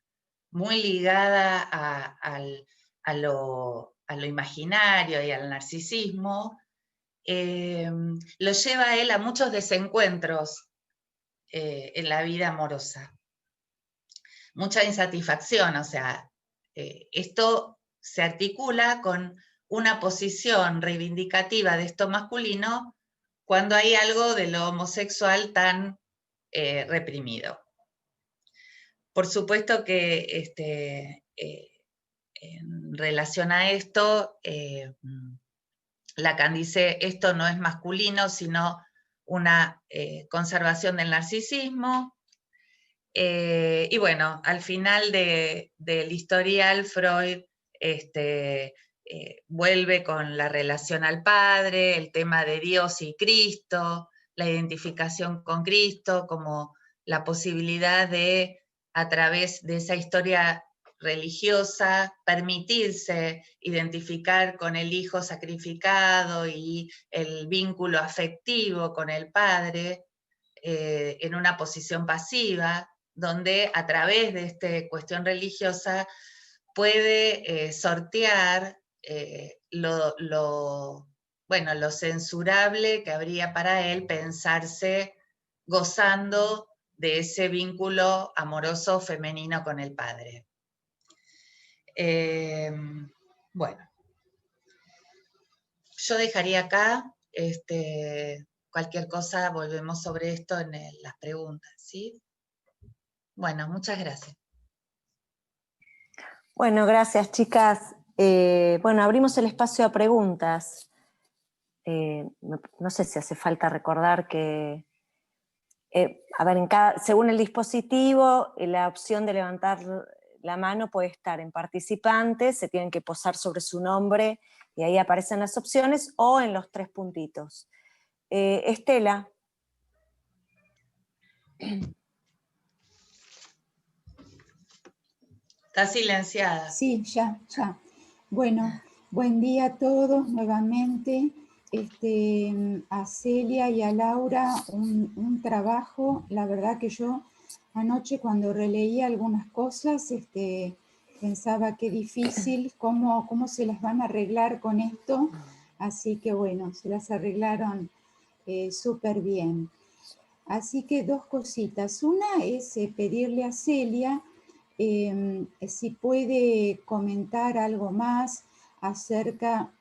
muy ligada a lo imaginario y al narcisismo, lo lleva a él a muchos desencuentros en la vida amorosa. Mucha insatisfacción, o sea, esto se articula con una posición reivindicativa de esto masculino cuando hay algo de lo homosexual tan reprimido. Por supuesto que en relación a esto, Lacan dice, esto no es masculino, sino una conservación del narcisismo. Y bueno, al final del historial, Freud vuelve con la relación al Padre, el tema de Dios y Cristo, la identificación con Cristo, como la posibilidad de, a través de esa historia religiosa, permitirse identificar con el Hijo sacrificado y el vínculo afectivo con el Padre en una posición pasiva, donde a través de esta cuestión religiosa puede sortear lo censurable que habría para él pensarse gozando de ese vínculo amoroso femenino con el padre. Yo dejaría acá, cualquier cosa volvemos sobre esto en las preguntas, ¿sí? Bueno, muchas gracias. Bueno, gracias, chicas. Abrimos el espacio a preguntas. No sé si hace falta recordar que, según el dispositivo, la opción de levantar la mano puede estar en participantes, se tienen que posar sobre su nombre y ahí aparecen las opciones, o en los 3 puntitos. Estela. Está silenciada. Sí, ya. Bueno, buen día a todos nuevamente. A Celia y a Laura, un trabajo. La verdad que yo anoche cuando releí algunas cosas, pensaba qué difícil, cómo se las van a arreglar con esto. Así que bueno, se las arreglaron súper bien. Así que 2 cositas. Una es pedirle a Celia si puede comentar algo más acerca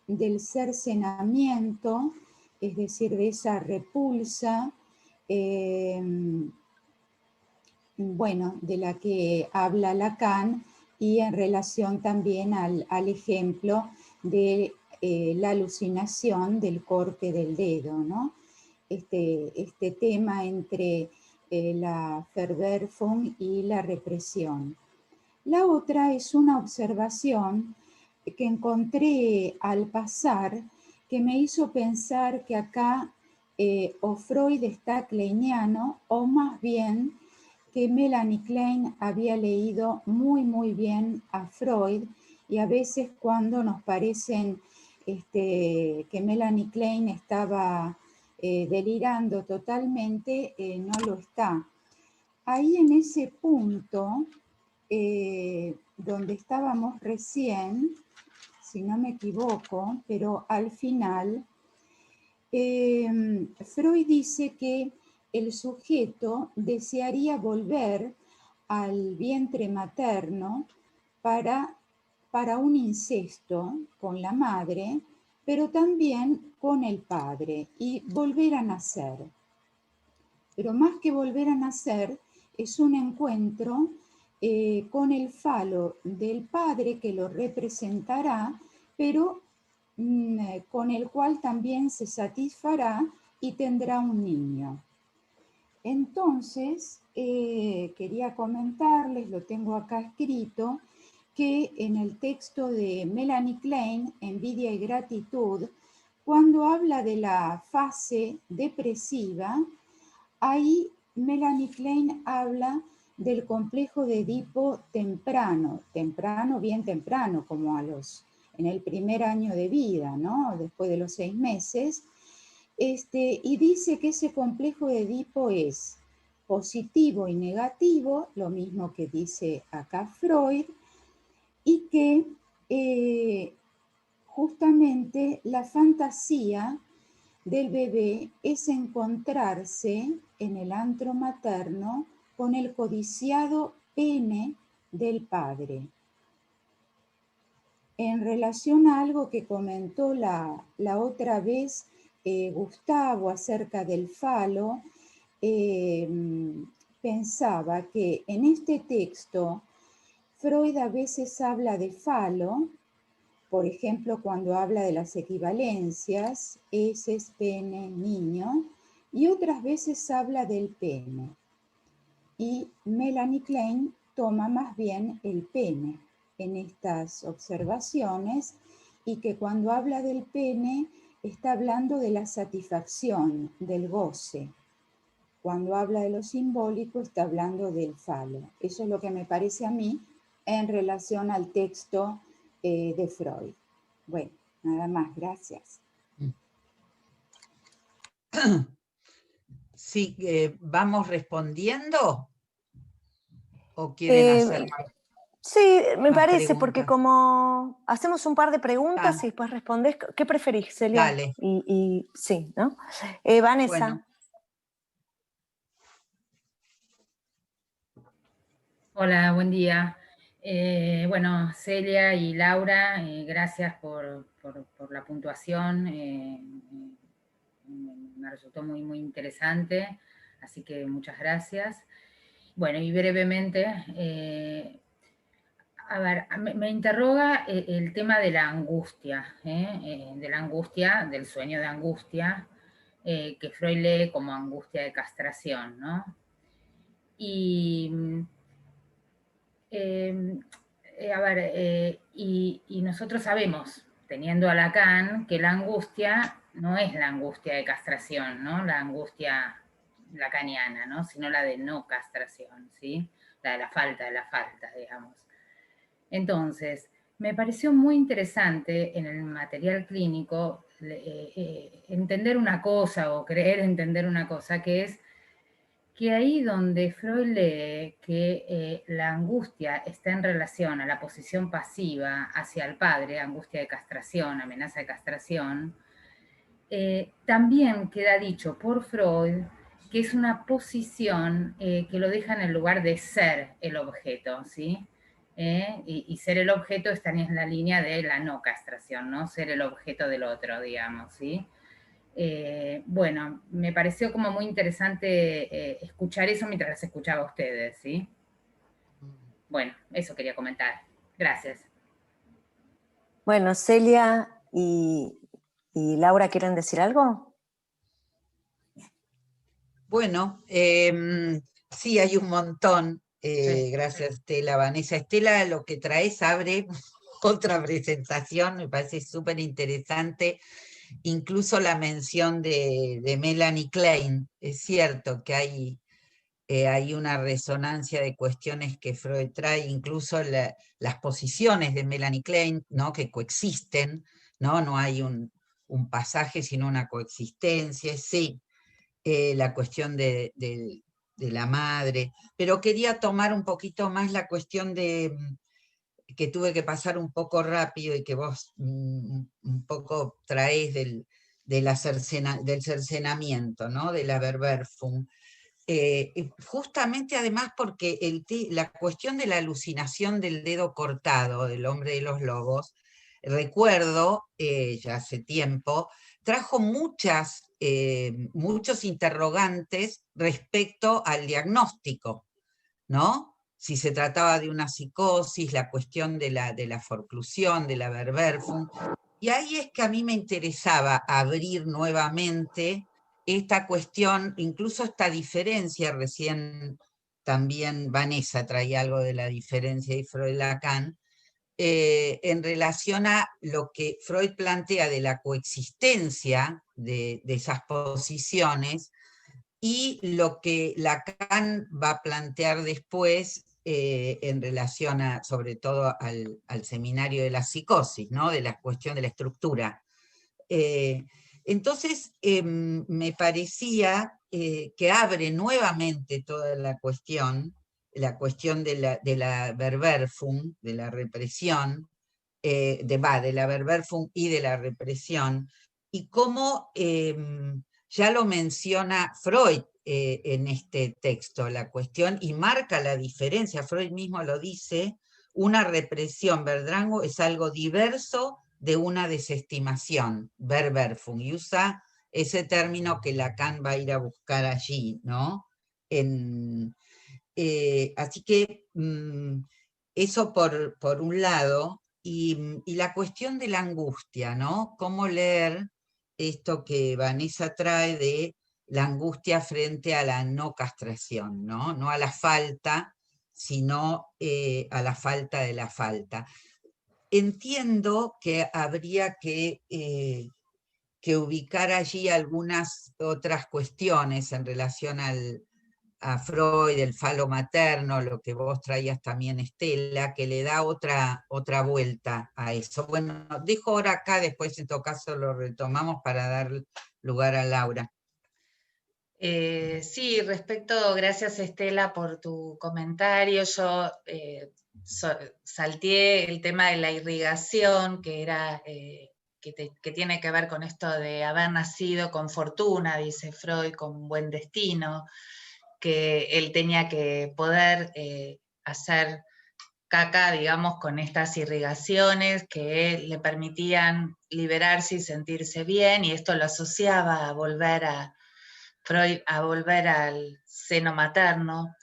del cercenamiento, es decir, de esa repulsa, de la que habla Lacan, y en relación también al ejemplo de la alucinación del corte del dedo, ¿no? este tema entre la Verwerfung y la represión. La otra es una observación que encontré al pasar que me hizo pensar que acá o Freud está kleiniano o más bien que Melanie Klein había leído muy bien a Freud, y a veces cuando nos parecen que Melanie Klein estaba delirando totalmente, no lo está. Ahí en ese punto donde estábamos recién, si no me equivoco, pero al final, Freud dice que el sujeto desearía volver al vientre materno para un incesto con la madre, pero también con el padre, y volver a nacer. Pero más que volver a nacer, es un encuentro con el falo del padre que lo representará, pero con el cual también se satisfará y tendrá un niño. Entonces, quería comentarles, lo tengo acá escrito, que en el texto de Melanie Klein, Envidia y Gratitud, cuando habla de la fase depresiva, ahí Melanie Klein habla del complejo de Edipo temprano, bien temprano, como en el primer año de vida, ¿no? Después de los 6 meses, y dice que ese complejo de Edipo es positivo y negativo, lo mismo que dice acá Freud, y que justamente la fantasía del bebé es encontrarse en el antro materno con el codiciado pene del padre. En relación a algo que comentó la otra vez Gustavo acerca del falo, pensaba que en este texto Freud a veces habla de falo, por ejemplo, cuando habla de las equivalencias, heces, pene, niño, y otras veces habla del pene. Y Melanie Klein toma más bien el pene en estas observaciones, y que cuando habla del pene está hablando de la satisfacción, del goce. Cuando habla de lo simbólico está hablando del falo. Eso es lo que me parece a mí en relación al texto de Freud. Bueno, nada más, gracias. Sí, ¿vamos respondiendo? ¿O quieren hacer Sí, me más parece, preguntas? porque como hacemos un par de preguntas y después respondés, ¿qué preferís, Celia? Dale. Y sí, ¿no? Vanessa. Bueno. Hola, buen día. Bueno, Celia y Laura, gracias por la puntuación. Me resultó muy interesante, así que muchas gracias. Bueno, y brevemente, a ver, me interroga el tema de la angustia, del sueño de angustia, que Freud lee como angustia de castración, ¿no? Y y nosotros sabemos, teniendo a Lacan, que la angustia no es la angustia de castración, ¿no? La angustia lacaniana, ¿no? Sino la de no castración, ¿sí? La de la falta, digamos. Entonces, me pareció muy interesante en el material clínico entender una cosa, o creer entender una cosa, que es que ahí donde Freud lee que la angustia está en relación a la posición pasiva hacia el padre, angustia de castración, amenaza de castración, también queda dicho por Freud que es una posición que lo deja en el lugar de ser el objeto, ¿sí? Y ser el objeto está en la línea de la no castración, ¿no? Ser el objeto del otro, digamos, ¿sí? Bueno, me pareció como muy interesante escuchar eso mientras las escuchaba a ustedes, ¿sí? Bueno, eso quería comentar. Gracias. Bueno, Celia y Laura, ¿quieren decir algo? Bueno, sí, hay un montón. Gracias, Estela. Vanessa. Estela, lo que traes abre otra presentación, me parece súper interesante. Incluso la mención de Melanie Klein. Es cierto que hay una resonancia de cuestiones que Freud trae, incluso las posiciones de Melanie Klein, ¿no? Que coexisten, ¿no? No hay un pasaje, sino una coexistencia, sí. La cuestión de la madre, pero quería tomar un poquito más la cuestión que tuve que pasar un poco rápido y que vos un poco traés del cercenamiento, ¿no? De la Verwerfung. Justamente además porque la cuestión de la alucinación del dedo cortado del hombre de los lobos, recuerdo, ya hace tiempo, trajo muchos interrogantes respecto al diagnóstico, ¿no? Si se trataba de una psicosis, la cuestión de la forclusión, de la Verwerfung. Y ahí es que a mí me interesaba abrir nuevamente esta cuestión, incluso esta diferencia, recién también Vanessa traía algo de la diferencia de Freud y Lacan, en relación a lo que Freud plantea de la coexistencia de esas posiciones y lo que Lacan va a plantear después en relación sobre todo al seminario de la psicosis, ¿no? De la cuestión de la estructura. Entonces, me parecía que abre nuevamente toda la cuestión de la Verwerfung, de la represión, de la Verwerfung y de la represión, y cómo ya lo menciona Freud en este texto, la cuestión, y marca la diferencia, Freud mismo lo dice, una represión, Verdrango, es algo diverso de una desestimación, Verwerfung, y usa ese término que Lacan va a ir a buscar allí, ¿no? Así que eso por un lado, y la cuestión de la angustia, ¿no? Cómo leer esto que Vanessa trae de la angustia frente a la no castración, ¿no? No a la falta, sino a la falta de la falta. Entiendo que habría que ubicar allí algunas otras cuestiones en relación a Freud, el falo materno, lo que vos traías también, Estela, que le da otra vuelta a eso. Bueno, dejo ahora acá, después en todo caso lo retomamos para dar lugar a Laura. Sí, gracias Estela por tu comentario. Yo salteé el tema de la irrigación, que era que tiene que ver con esto de haber nacido con fortuna, dice Freud, con buen destino, que él tenía que poder hacer caca, digamos, con estas irrigaciones que le permitían liberarse y sentirse bien, y esto lo asociaba a volver Freud a volver al seno materno.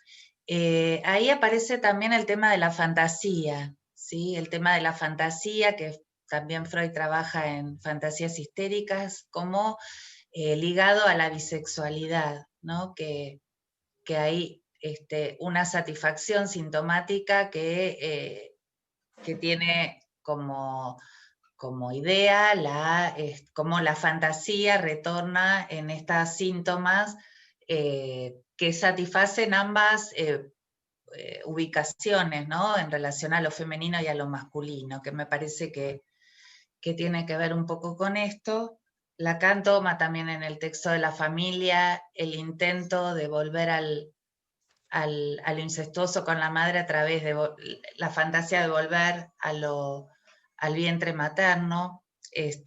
Ahí aparece también el tema de la fantasía, ¿sí? El tema de la fantasía, que también Freud trabaja en fantasías histéricas, como ligado a la bisexualidad, ¿no? Que hay una satisfacción sintomática que tiene como idea cómo la fantasía retorna en estos síntomas que satisfacen ambas ubicaciones, ¿no? En relación a lo femenino y a lo masculino, que me parece que tiene que ver un poco con esto. Lacan toma también en el texto de la familia el intento de volver a lo incestuoso con la madre a través de la fantasía de volver al vientre materno, y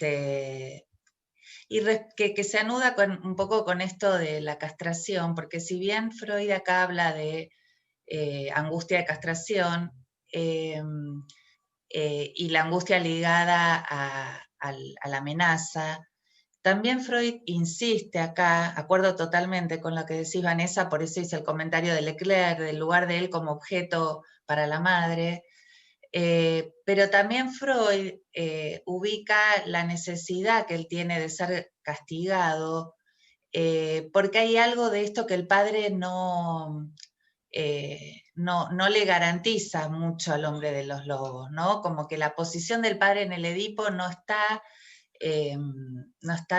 que se anuda un poco con esto de la castración, porque si bien Freud acá habla de angustia de castración, y la angustia ligada a la amenaza, también Freud insiste acá, acuerdo totalmente con lo que decís, Vanessa, por eso hice el comentario de Leclerc, del lugar de él como objeto para la madre, pero también Freud ubica la necesidad que él tiene de ser castigado porque hay algo de esto que el padre no le garantiza mucho al hombre de los lobos, ¿no? Como que la posición del padre en el Edipo no está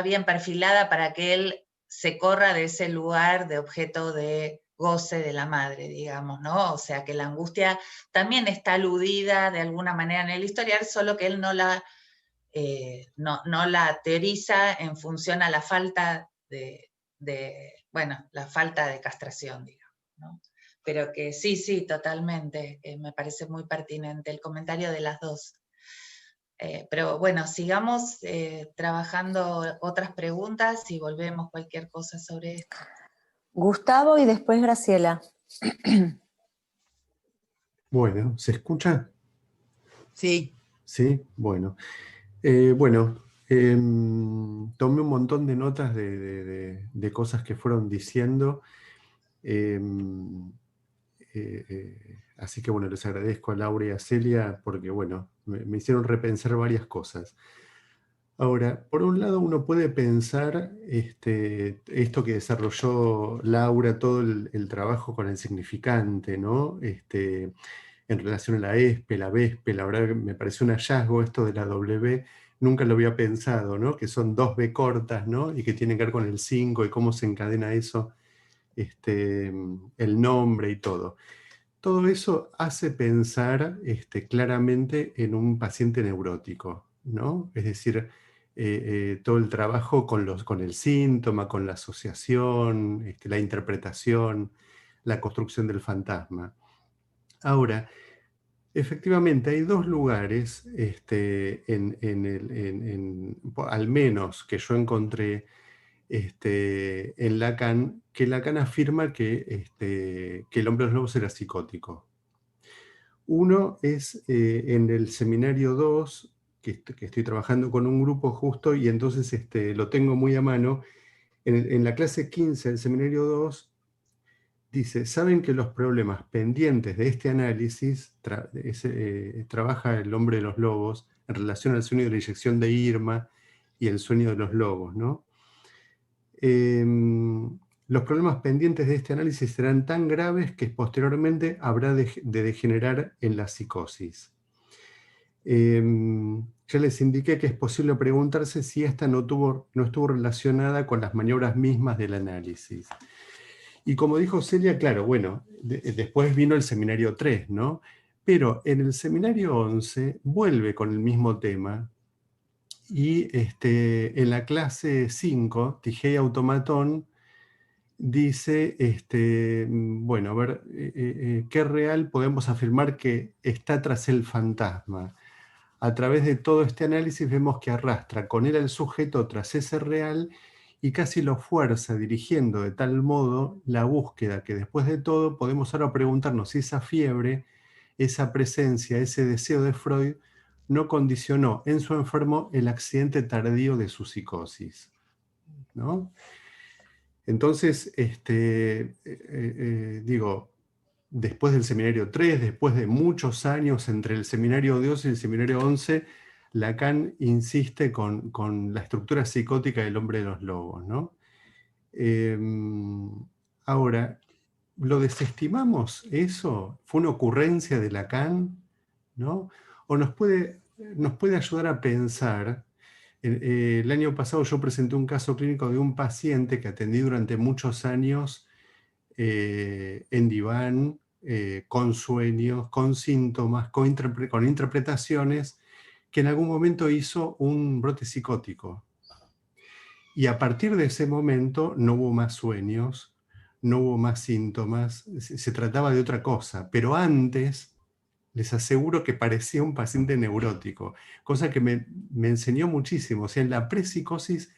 bien perfilada para que él se corra de ese lugar de objeto de goce de la madre, digamos, ¿no? O sea, que la angustia también está aludida de alguna manera en el historial, solo que él no la teoriza en función a la falta la falta de castración, digamos, ¿no? Pero que sí, totalmente, me parece muy pertinente el comentario de las dos. Pero bueno, sigamos trabajando otras preguntas y volvemos cualquier cosa sobre esto. Gustavo y después Graciela. Bueno, ¿se escucha? Sí. Sí, bueno. Tomé un montón de notas de cosas que fueron diciendo. Así que bueno, les agradezco a Laura y a Celia porque bueno, me hicieron repensar varias cosas. Ahora, por un lado uno puede pensar esto que desarrolló Laura, todo el trabajo con el significante, ¿no? En relación a la ESPE, la VESPE, la verdad que me pareció un hallazgo esto de la W, nunca lo había pensado, ¿no? Que son 2 B cortas, ¿no? Y que tienen que ver con el 5 y cómo se encadena eso, el nombre y todo. Todo eso hace pensar claramente en un paciente neurótico, ¿no? Es decir, todo el trabajo con el síntoma, con la asociación, la interpretación, la construcción del fantasma. Ahora, efectivamente, hay 2 lugares, al menos que yo encontré en Lacan, que Lacan afirma que el hombre de los lobos era psicótico. Uno es en el seminario 2, que estoy trabajando con un grupo justo, y entonces lo tengo muy a mano. En la clase 15 del seminario 2, dice, saben que los problemas pendientes de este análisis trabaja el hombre de los lobos en relación al sueño de la inyección de Irma y el sueño de los lobos, ¿no? Los problemas pendientes de este análisis serán tan graves que posteriormente habrá de degenerar en la psicosis. Ya les indiqué que es posible preguntarse si esta no estuvo relacionada con las maniobras mismas del análisis. Y como dijo Celia, claro, bueno, después vino el seminario 3, ¿no? Pero en el seminario 11 vuelve con el mismo tema y en la clase 5, Tigei Automatón, dice, bueno, a ver, ¿qué real podemos afirmar que está tras el fantasma? A través de todo este análisis vemos que arrastra con él al sujeto tras ese real y casi lo fuerza dirigiendo de tal modo la búsqueda que después de todo podemos ahora preguntarnos si esa fiebre, esa presencia, ese deseo de Freud no condicionó en su enfermo el accidente tardío de su psicosis, ¿no? Entonces, digo, después del seminario 3, después de muchos años entre el seminario 2 y el seminario 11, Lacan insiste con la estructura psicótica del hombre de los lobos, ¿no? Ahora, ¿lo desestimamos eso? ¿Fue una ocurrencia de Lacan? ¿No? ¿O nos puede ayudar a pensar? El año pasado yo presenté un caso clínico de un paciente que atendí durante muchos años en diván, con sueños, con síntomas, con interpretaciones, que en algún momento hizo un brote psicótico. Y a partir de ese momento no hubo más sueños, no hubo más síntomas, se trataba de otra cosa. Pero antes, les aseguro que parecía un paciente neurótico, cosa que me enseñó muchísimo. O sea, en la prepsicosis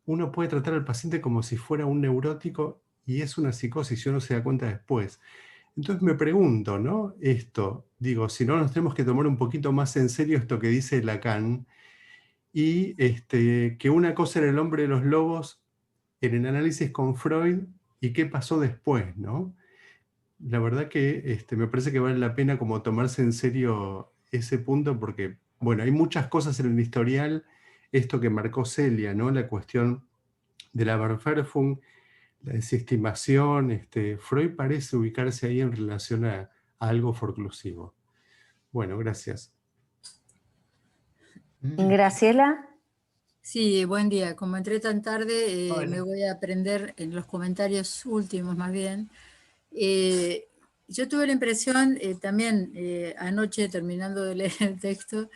uno puede tratar al paciente como si fuera un neurótico y es una psicosis y uno se da cuenta después. Entonces me pregunto, ¿no? Digo, si no nos tenemos que tomar un poquito más en serio esto que dice Lacan, y que una cosa era el hombre de los lobos en el análisis con Freud y qué pasó después, ¿no? La verdad que me parece que vale la pena como tomarse en serio ese punto porque, bueno, hay muchas cosas en el historial, esto que marcó Celia, ¿no? La cuestión de la Verwerfung, la desestimación, Freud parece ubicarse ahí en relación a algo forclusivo. Bueno, gracias. Graciela. Sí, buen día. Como entré tan tarde, Hola. me voy a aprender en los comentarios últimos más bien. Yo tuve la impresión, también anoche terminando de leer el texto,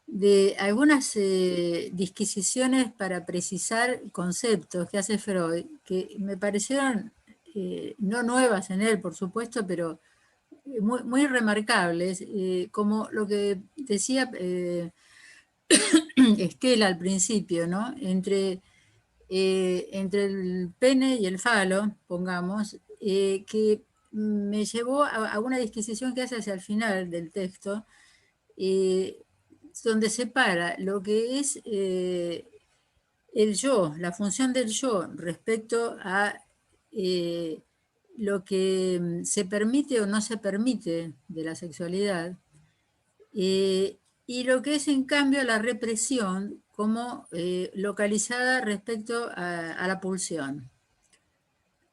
de algunas disquisiciones para precisar conceptos que hace Freud, que me parecieron no nuevas en él, por supuesto, pero muy, muy remarcables, como lo que decía Estela al principio, ¿no? Entre el pene y el falo, pongamos, que me llevó a una disquisición que hace hacia el final del texto, donde separa lo que es el yo, la función del yo respecto a lo que se permite o no se permite de la sexualidad, y lo que es en cambio la represión como localizada respecto a la pulsión,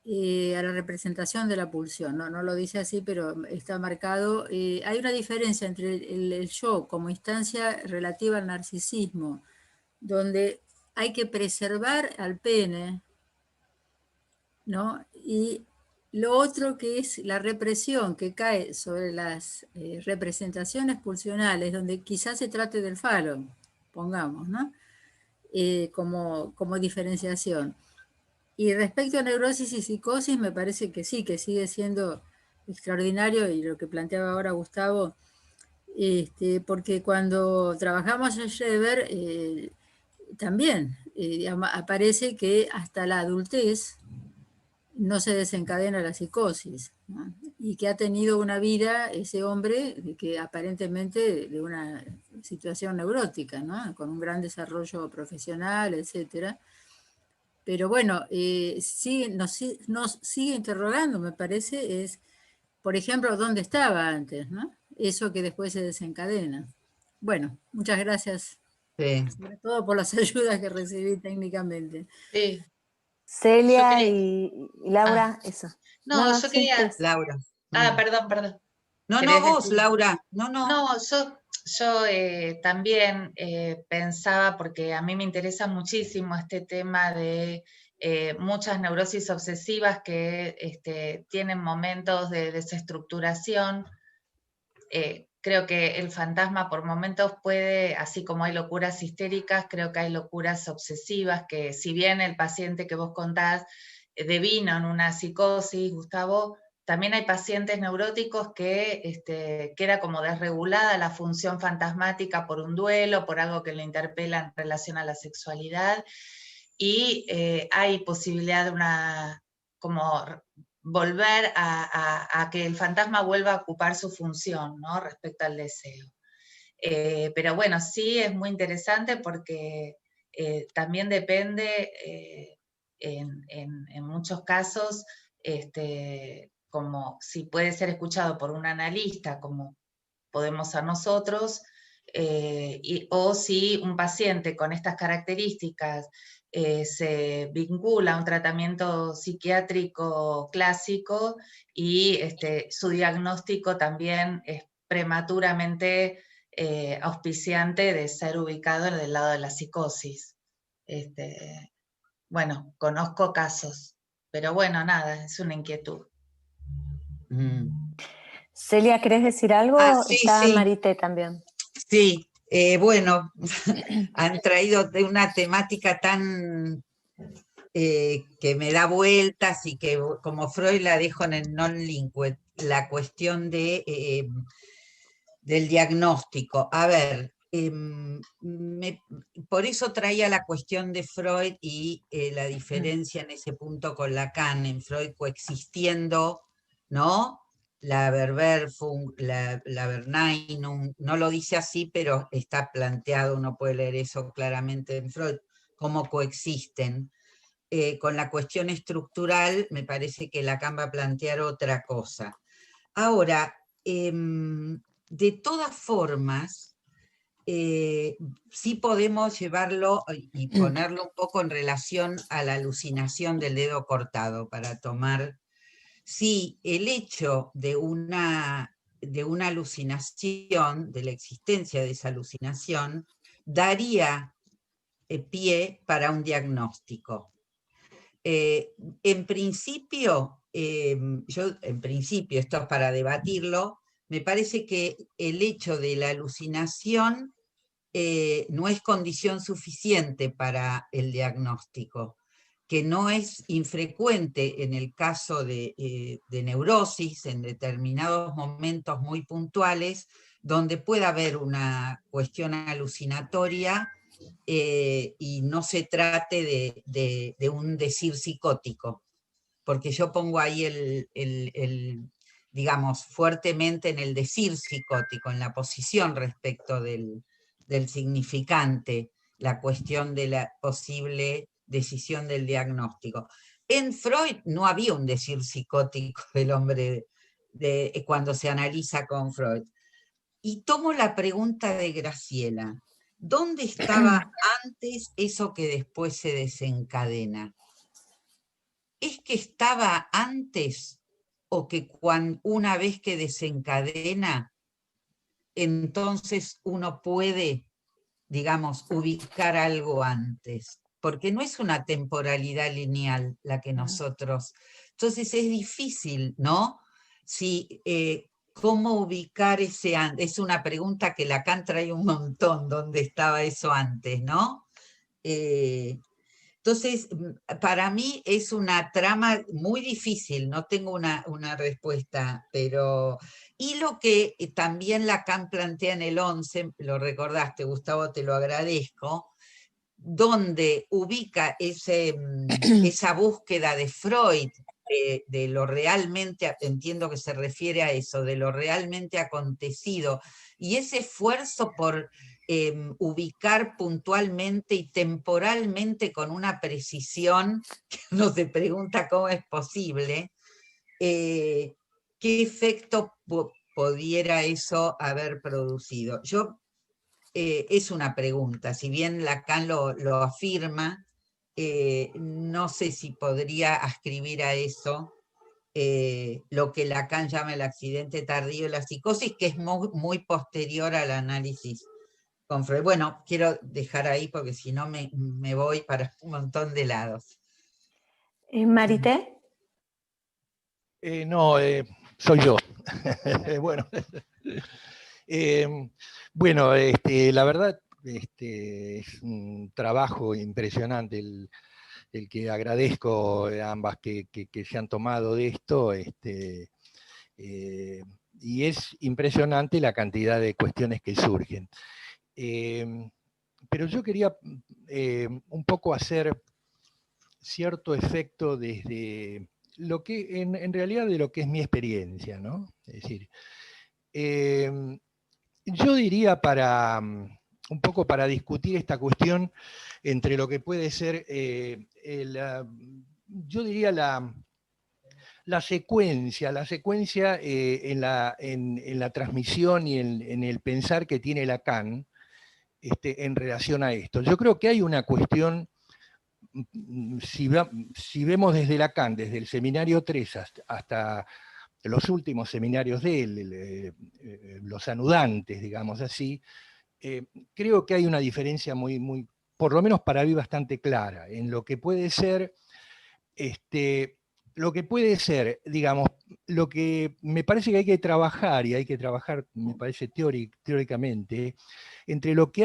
a la representación de la pulsión. No lo dice así, pero está marcado. Hay una diferencia entre el yo como instancia relativa al narcisismo, donde hay que preservar al pene, ¿no? Y lo otro que es la represión que cae sobre las representaciones pulsionales, donde quizás se trate del falo, pongamos, ¿no? Como diferenciación. Y respecto a neurosis y psicosis, me parece que sí, que sigue siendo extraordinario, y lo que planteaba ahora Gustavo, porque cuando trabajamos en Schreber, también aparece que hasta la adultez no se desencadena la psicosis, ¿no? Y que ha tenido una vida ese hombre que aparentemente de una situación neurótica, ¿no? Con un gran desarrollo profesional, etcétera. Pero bueno, nos sigue interrogando, me parece, es, por ejemplo, ¿dónde estaba antes, ¿no? Eso que después se desencadena. Bueno, muchas gracias, Sí. sobre todo por las ayudas que recibí técnicamente. Sí. Celia Yo y Laura, eso. No, yo sí, quería... Laura. Perdón. No, ¿Querés vos, decir? Laura. No. No, yo también pensaba, porque a mí me interesa muchísimo este tema de muchas neurosis obsesivas que tienen momentos de desestructuración. Creo que el fantasma por momentos puede, así como hay locuras histéricas, creo que hay locuras obsesivas, que si bien el paciente que vos contás devino en una psicosis, Gustavo, también hay pacientes neuróticos que era como desregulada la función fantasmática por un duelo, por algo que le interpela en relación a la sexualidad, y hay posibilidad de una, como volver a que el fantasma vuelva a ocupar su función, ¿no? Respecto al deseo. Pero bueno, sí es muy interesante porque también depende, en muchos casos, como si puede ser escuchado por un analista, como podemos ser nosotros, o si un paciente con estas características se vincula a un tratamiento psiquiátrico clásico y su diagnóstico también es prematuramente auspiciante de ser ubicado en el lado de la psicosis. Bueno, conozco casos, pero bueno, nada, es una inquietud. Celia, ¿querés decir algo? Sí, Está sí. Marité también. Sí, bueno, han traído de una temática tan que me da vueltas y que como Freud la dejo en el non-liquid, la cuestión del diagnóstico. A ver, por eso traía la cuestión de Freud y la diferencia en ese punto con Lacan, en Freud coexistiendo, ¿no? La Verwerfung, la Verneinung, no lo dice así, pero está planteado, uno puede leer eso claramente en Freud, cómo coexisten. Con la cuestión estructural, me parece que Lacan va a plantear otra cosa. Ahora, de todas formas, sí podemos llevarlo y ponerlo un poco en relación a la alucinación del dedo cortado para tomar. Sí, el hecho de una alucinación, de la existencia de esa alucinación, daría pie para un diagnóstico. En principio, esto es para debatirlo, me parece que el hecho de la alucinación no es condición suficiente para el diagnóstico, que no es infrecuente en el caso de neurosis, en determinados momentos muy puntuales, donde puede haber una cuestión alucinatoria y no se trate de un decir psicótico, porque yo pongo ahí digamos, fuertemente en el decir psicótico, en la posición respecto del significante, la cuestión de la posible decisión del diagnóstico. En Freud no había un decir psicótico del hombre cuando se analiza con Freud. Y tomo la pregunta de Graciela. ¿Dónde estaba antes eso que después se desencadena? ¿Es que estaba antes o que una vez que desencadena, entonces uno puede, digamos, ubicar algo antes? Porque no es una temporalidad lineal la que nosotros... Entonces es difícil, ¿no? Si, ¿cómo ubicar ese antes? Es una pregunta que Lacan trae un montón, ¿dónde estaba eso antes, no? Entonces, para mí es una trama muy difícil, no tengo una respuesta, pero... Y lo que también Lacan plantea en el 11, lo recordaste, Gustavo, te lo agradezco, donde ubica esa búsqueda de Freud, de lo realmente, entiendo que se refiere a eso, de lo realmente acontecido, y ese esfuerzo por ubicar puntualmente y temporalmente con una precisión que uno se pregunta cómo es posible, qué efecto pudiera eso haber producido. Es una pregunta, si bien Lacan lo afirma, no sé si podría ascribir a eso lo que Lacan llama el accidente tardío de la psicosis, que es muy posterior al análisis con Freud. Bueno, quiero dejar ahí porque si no me voy para un montón de lados. Marité. No, soy yo. Bueno, bueno, la verdad es un trabajo impresionante el que agradezco a ambas que se han tomado de esto, y es impresionante la cantidad de cuestiones que surgen. Pero yo quería un poco hacer cierto efecto desde lo que, en realidad, de lo que es mi experiencia, ¿no? Es decir, yo diría un poco para discutir esta cuestión entre lo que puede ser, yo diría la secuencia en la transmisión y en el pensar que tiene Lacan en relación a esto. Yo creo que hay una cuestión, si vemos desde Lacan, desde el seminario 3 hasta los últimos seminarios de él, los anudantes, digamos así, creo que hay una diferencia muy, por lo menos para mí, bastante clara en lo que puede ser, digamos, lo que me parece que hay que trabajar, y hay que trabajar, me parece teóricamente, entre lo que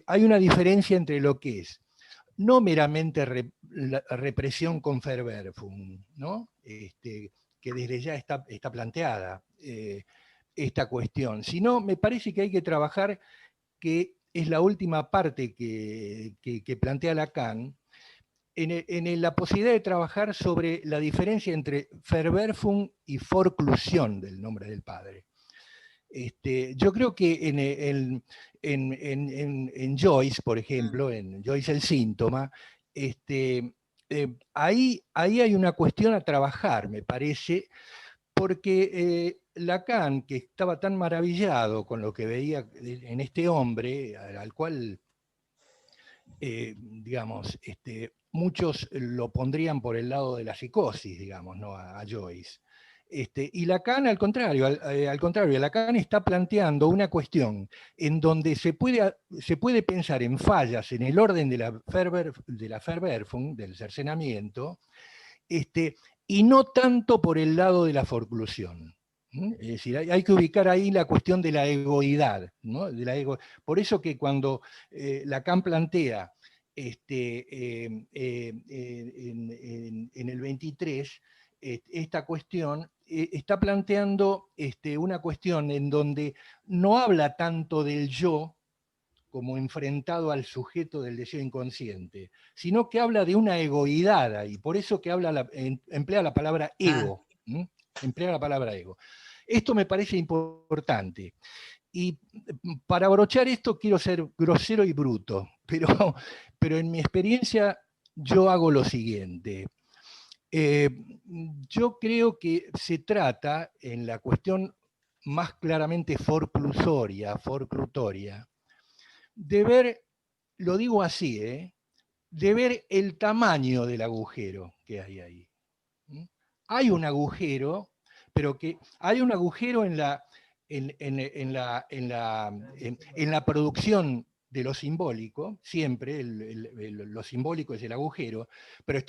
hay una diferencia entre lo que es no meramente la represión con Verwerfung, ¿no? Que desde ya está planteada esta cuestión, sino me parece que hay que trabajar, que es la última parte que plantea Lacan, en la posibilidad de trabajar sobre la diferencia entre Verwerfung y Forclusión del nombre del padre. Yo creo que en Joyce, por ejemplo, en Joyce el síntoma, ahí hay una cuestión a trabajar, me parece, porque Lacan, que estaba tan maravillado con lo que veía en este hombre, al cual, digamos, muchos lo pondrían por el lado de la psicosis, digamos, ¿no? A Joyce. Y Lacan, al contrario, Lacan está planteando una cuestión en donde se puede pensar en fallas en el orden de la Verwerfung, del cercenamiento, y no tanto por el lado de la forclusión. Es decir, hay que ubicar ahí la cuestión de la egoidad, ¿no? Por eso que cuando Lacan plantea en el 23 esta cuestión, está planteando una cuestión en donde no habla tanto del yo como enfrentado al sujeto del deseo inconsciente, sino que habla de una egoidad ahí, por eso que emplea la palabra ego. Emplea la palabra ego. Esto me parece importante. Y para abrochar esto quiero ser grosero y bruto, pero en mi experiencia yo hago lo siguiente. Yo creo que se trata, en la cuestión más claramente forclutoria, de ver, lo digo así, de ver el tamaño del agujero que hay ahí. Hay un agujero, pero que hay un agujero en la producción de lo simbólico, siempre lo simbólico es el agujero, pero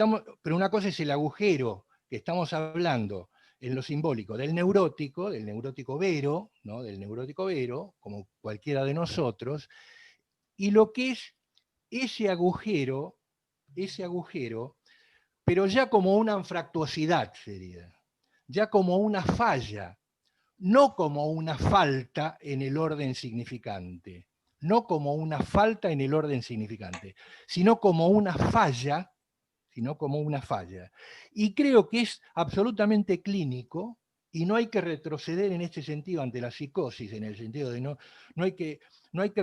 una cosa es el agujero que estamos hablando en lo simbólico del neurótico vero, ¿no? Del neurótico vero, como cualquiera de nosotros, y lo que es ese agujero, pero ya como una anfractuosidad sería, ya como una falla, no como una falta en el orden significante, sino como una falla, Y creo que es absolutamente clínico, y no hay que retroceder en este sentido ante la psicosis, en el sentido de no hay que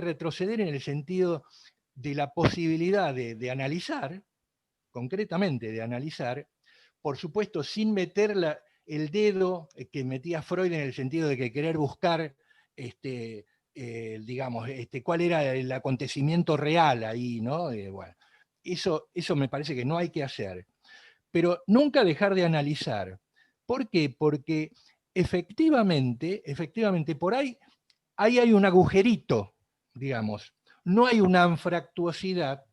retroceder en el sentido de la posibilidad de analizar, concretamente de analizar, por supuesto sin meter el dedo que metía Freud en el sentido de que querer buscar, digamos, cuál era el acontecimiento real ahí, ¿no? Bueno, eso me parece que no hay que hacer. Pero nunca dejar de analizar. ¿Por qué? Porque efectivamente por ahí hay un agujerito, digamos. No hay una anfractuosidad.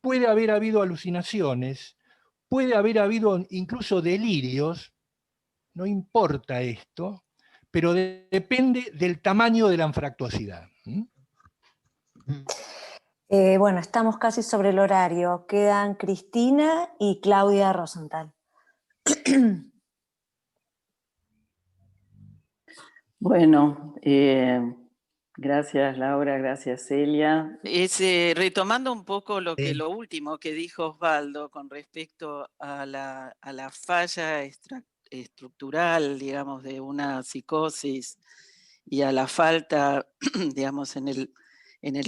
Puede haber habido alucinaciones, puede haber habido incluso delirios, no importa esto, pero depende del tamaño de la anfractuosidad. Bueno, estamos casi sobre el horario. Quedan Cristina y Claudia Rosenthal. Bueno, gracias Laura, gracias Celia. Retomando un poco lo último que dijo Osvaldo con respecto a la falla estructural, digamos, de una psicosis y a la falta, digamos, en el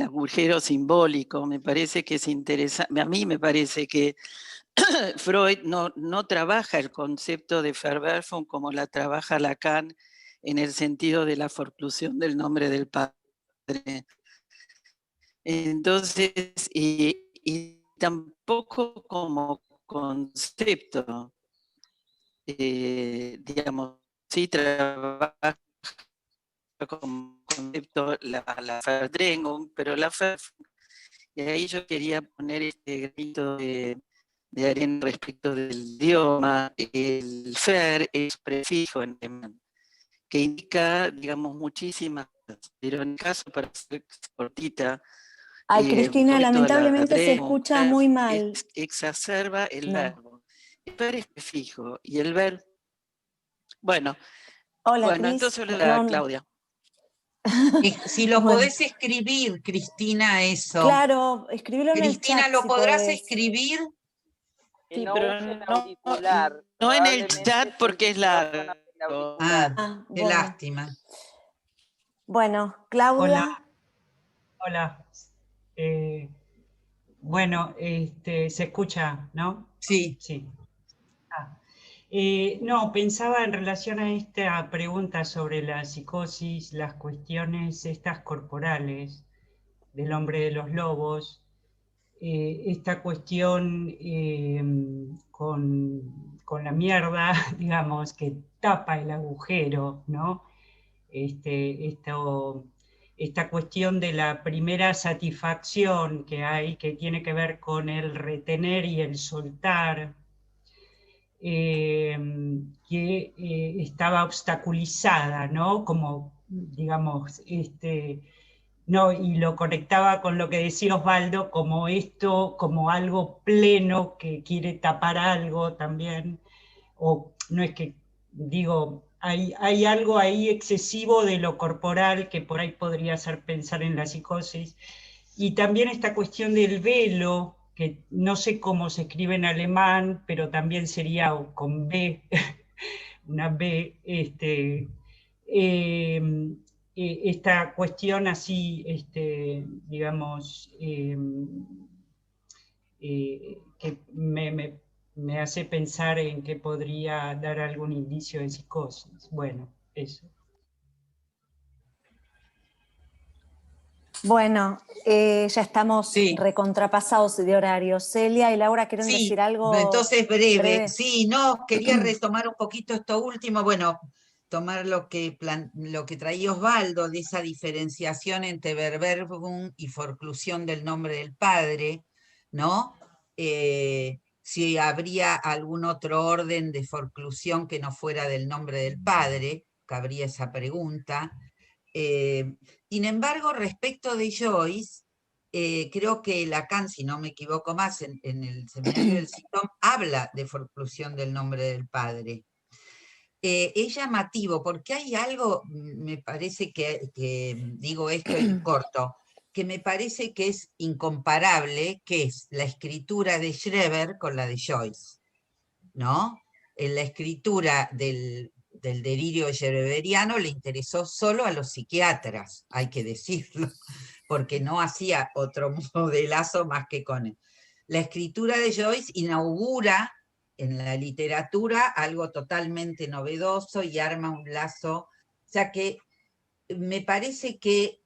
agujero simbólico, me parece que es interesante. A mí me parece que Freud no trabaja el concepto de Verwerfung como la trabaja Lacan en el sentido de la forclusión del nombre del padre. Entonces, y tampoco como concepto, digamos, sí trabaja como concepto la Verdrängung, pero la Verwerfung, y ahí yo quería poner este grito de arena respecto del idioma. El Fer es prefijo en alemán, que indica, digamos, muchísimas cosas, pero en el caso, para ser cortita, Ay, Cristina, lamentablemente se Verdrängung, escucha muy mal. exacerba el verbo. El Fer es prefijo, y el verbo... Bueno, Hola, entonces la Claudia. Si lo podés escribir, Cristina, eso. Claro, escribilo en el chat. Cristina, ¿lo podrás escribir? Sí, pero no en el chat porque es largo. Qué lástima. Bueno, Claudia. Hola. Bueno, se escucha, ¿no? Sí. Sí. No, pensaba en relación a esta pregunta sobre la psicosis, las cuestiones estas corporales del hombre de los lobos, esta cuestión con la mierda, digamos, que tapa el agujero, ¿no? Esta cuestión de la primera satisfacción que hay, que tiene que ver con el retener y el soltar, que estaba obstaculizada, ¿no? Como, digamos, no, y lo conectaba con lo que decía Osvaldo, como esto, como algo pleno que quiere tapar algo también, o no es que, digo, hay algo ahí excesivo de lo corporal que por ahí podría hacer pensar en la psicosis, y también esta cuestión del velo, que no sé cómo se escribe en alemán, pero también sería con B, una B, esta cuestión así, digamos, que me hace pensar en que podría dar algún indicio de psicosis. Bueno, eso. Bueno, ya estamos recontrapasados de horario. Celia y Laura, ¿quieren decir algo? Entonces breve. Sí, no, quería retomar un poquito esto último, bueno, tomar lo que traía Osvaldo, de esa diferenciación entre Verberbung y forclusión del nombre del padre, ¿no? Si habría algún otro orden de forclusión que no fuera del nombre del padre, cabría esa pregunta. Sin embargo, respecto de Joyce, creo que Lacan, si no me equivoco más, en el seminario del CITOM, habla de forclusión del nombre del padre. Es llamativo, porque hay algo, me parece que digo esto en corto, que me parece que es incomparable, que es la escritura de Schreber con la de Joyce, ¿no? En la escritura del delirio schreberiano le interesó solo a los psiquiatras, hay que decirlo, porque no hacía otro modelazo más que con él. La escritura de Joyce inaugura en la literatura algo totalmente novedoso y arma un lazo, o sea que me parece que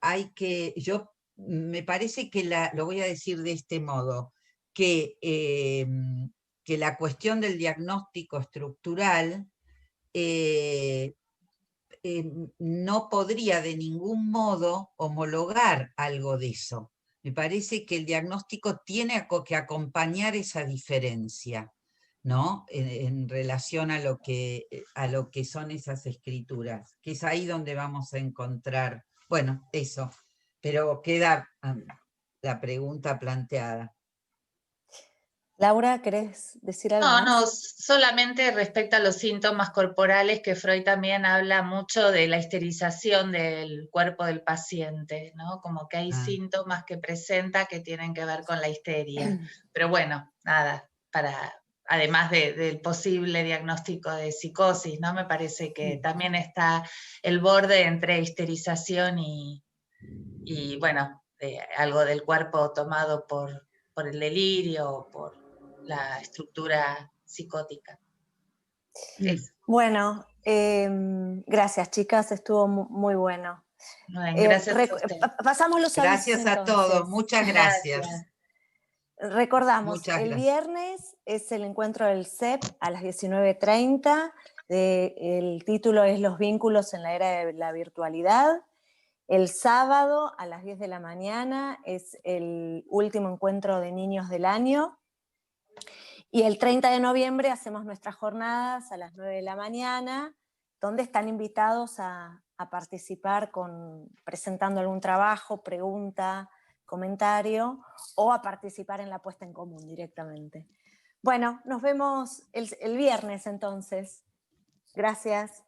me parece que lo voy a decir de este modo, que la cuestión del diagnóstico estructural no podría de ningún modo homologar algo de eso. Me parece que el diagnóstico tiene que acompañar esa diferencia, ¿no? En relación a lo que son esas escrituras, que es ahí donde vamos a encontrar, bueno, eso, pero queda la pregunta planteada. Laura, ¿querés decir algo más? No, solamente respecto a los síntomas corporales, que Freud también habla mucho de la histerización del cuerpo del paciente, ¿no? Como que hay síntomas que presenta que tienen que ver con la histeria. Pero bueno, nada, además del posible diagnóstico de psicosis, ¿no? Me parece que también está el borde entre histerización y bueno, algo del cuerpo tomado por el delirio o por la estructura psicótica. Bueno, gracias chicas, estuvo muy bueno. Gracias a usted. Pasamos los avisos. Gracias a todos, muchas gracias. Recordamos, el viernes es el encuentro del CEP a las 19:30. El título es Los vínculos en la era de la virtualidad. El sábado a las 10 de la mañana es el último encuentro de niños del año. Y el 30 de noviembre hacemos nuestras jornadas a las 9 de la mañana, donde están invitados a participar presentando algún trabajo, pregunta, comentario, o a participar en la puesta en común directamente. Bueno, nos vemos el viernes entonces. Gracias.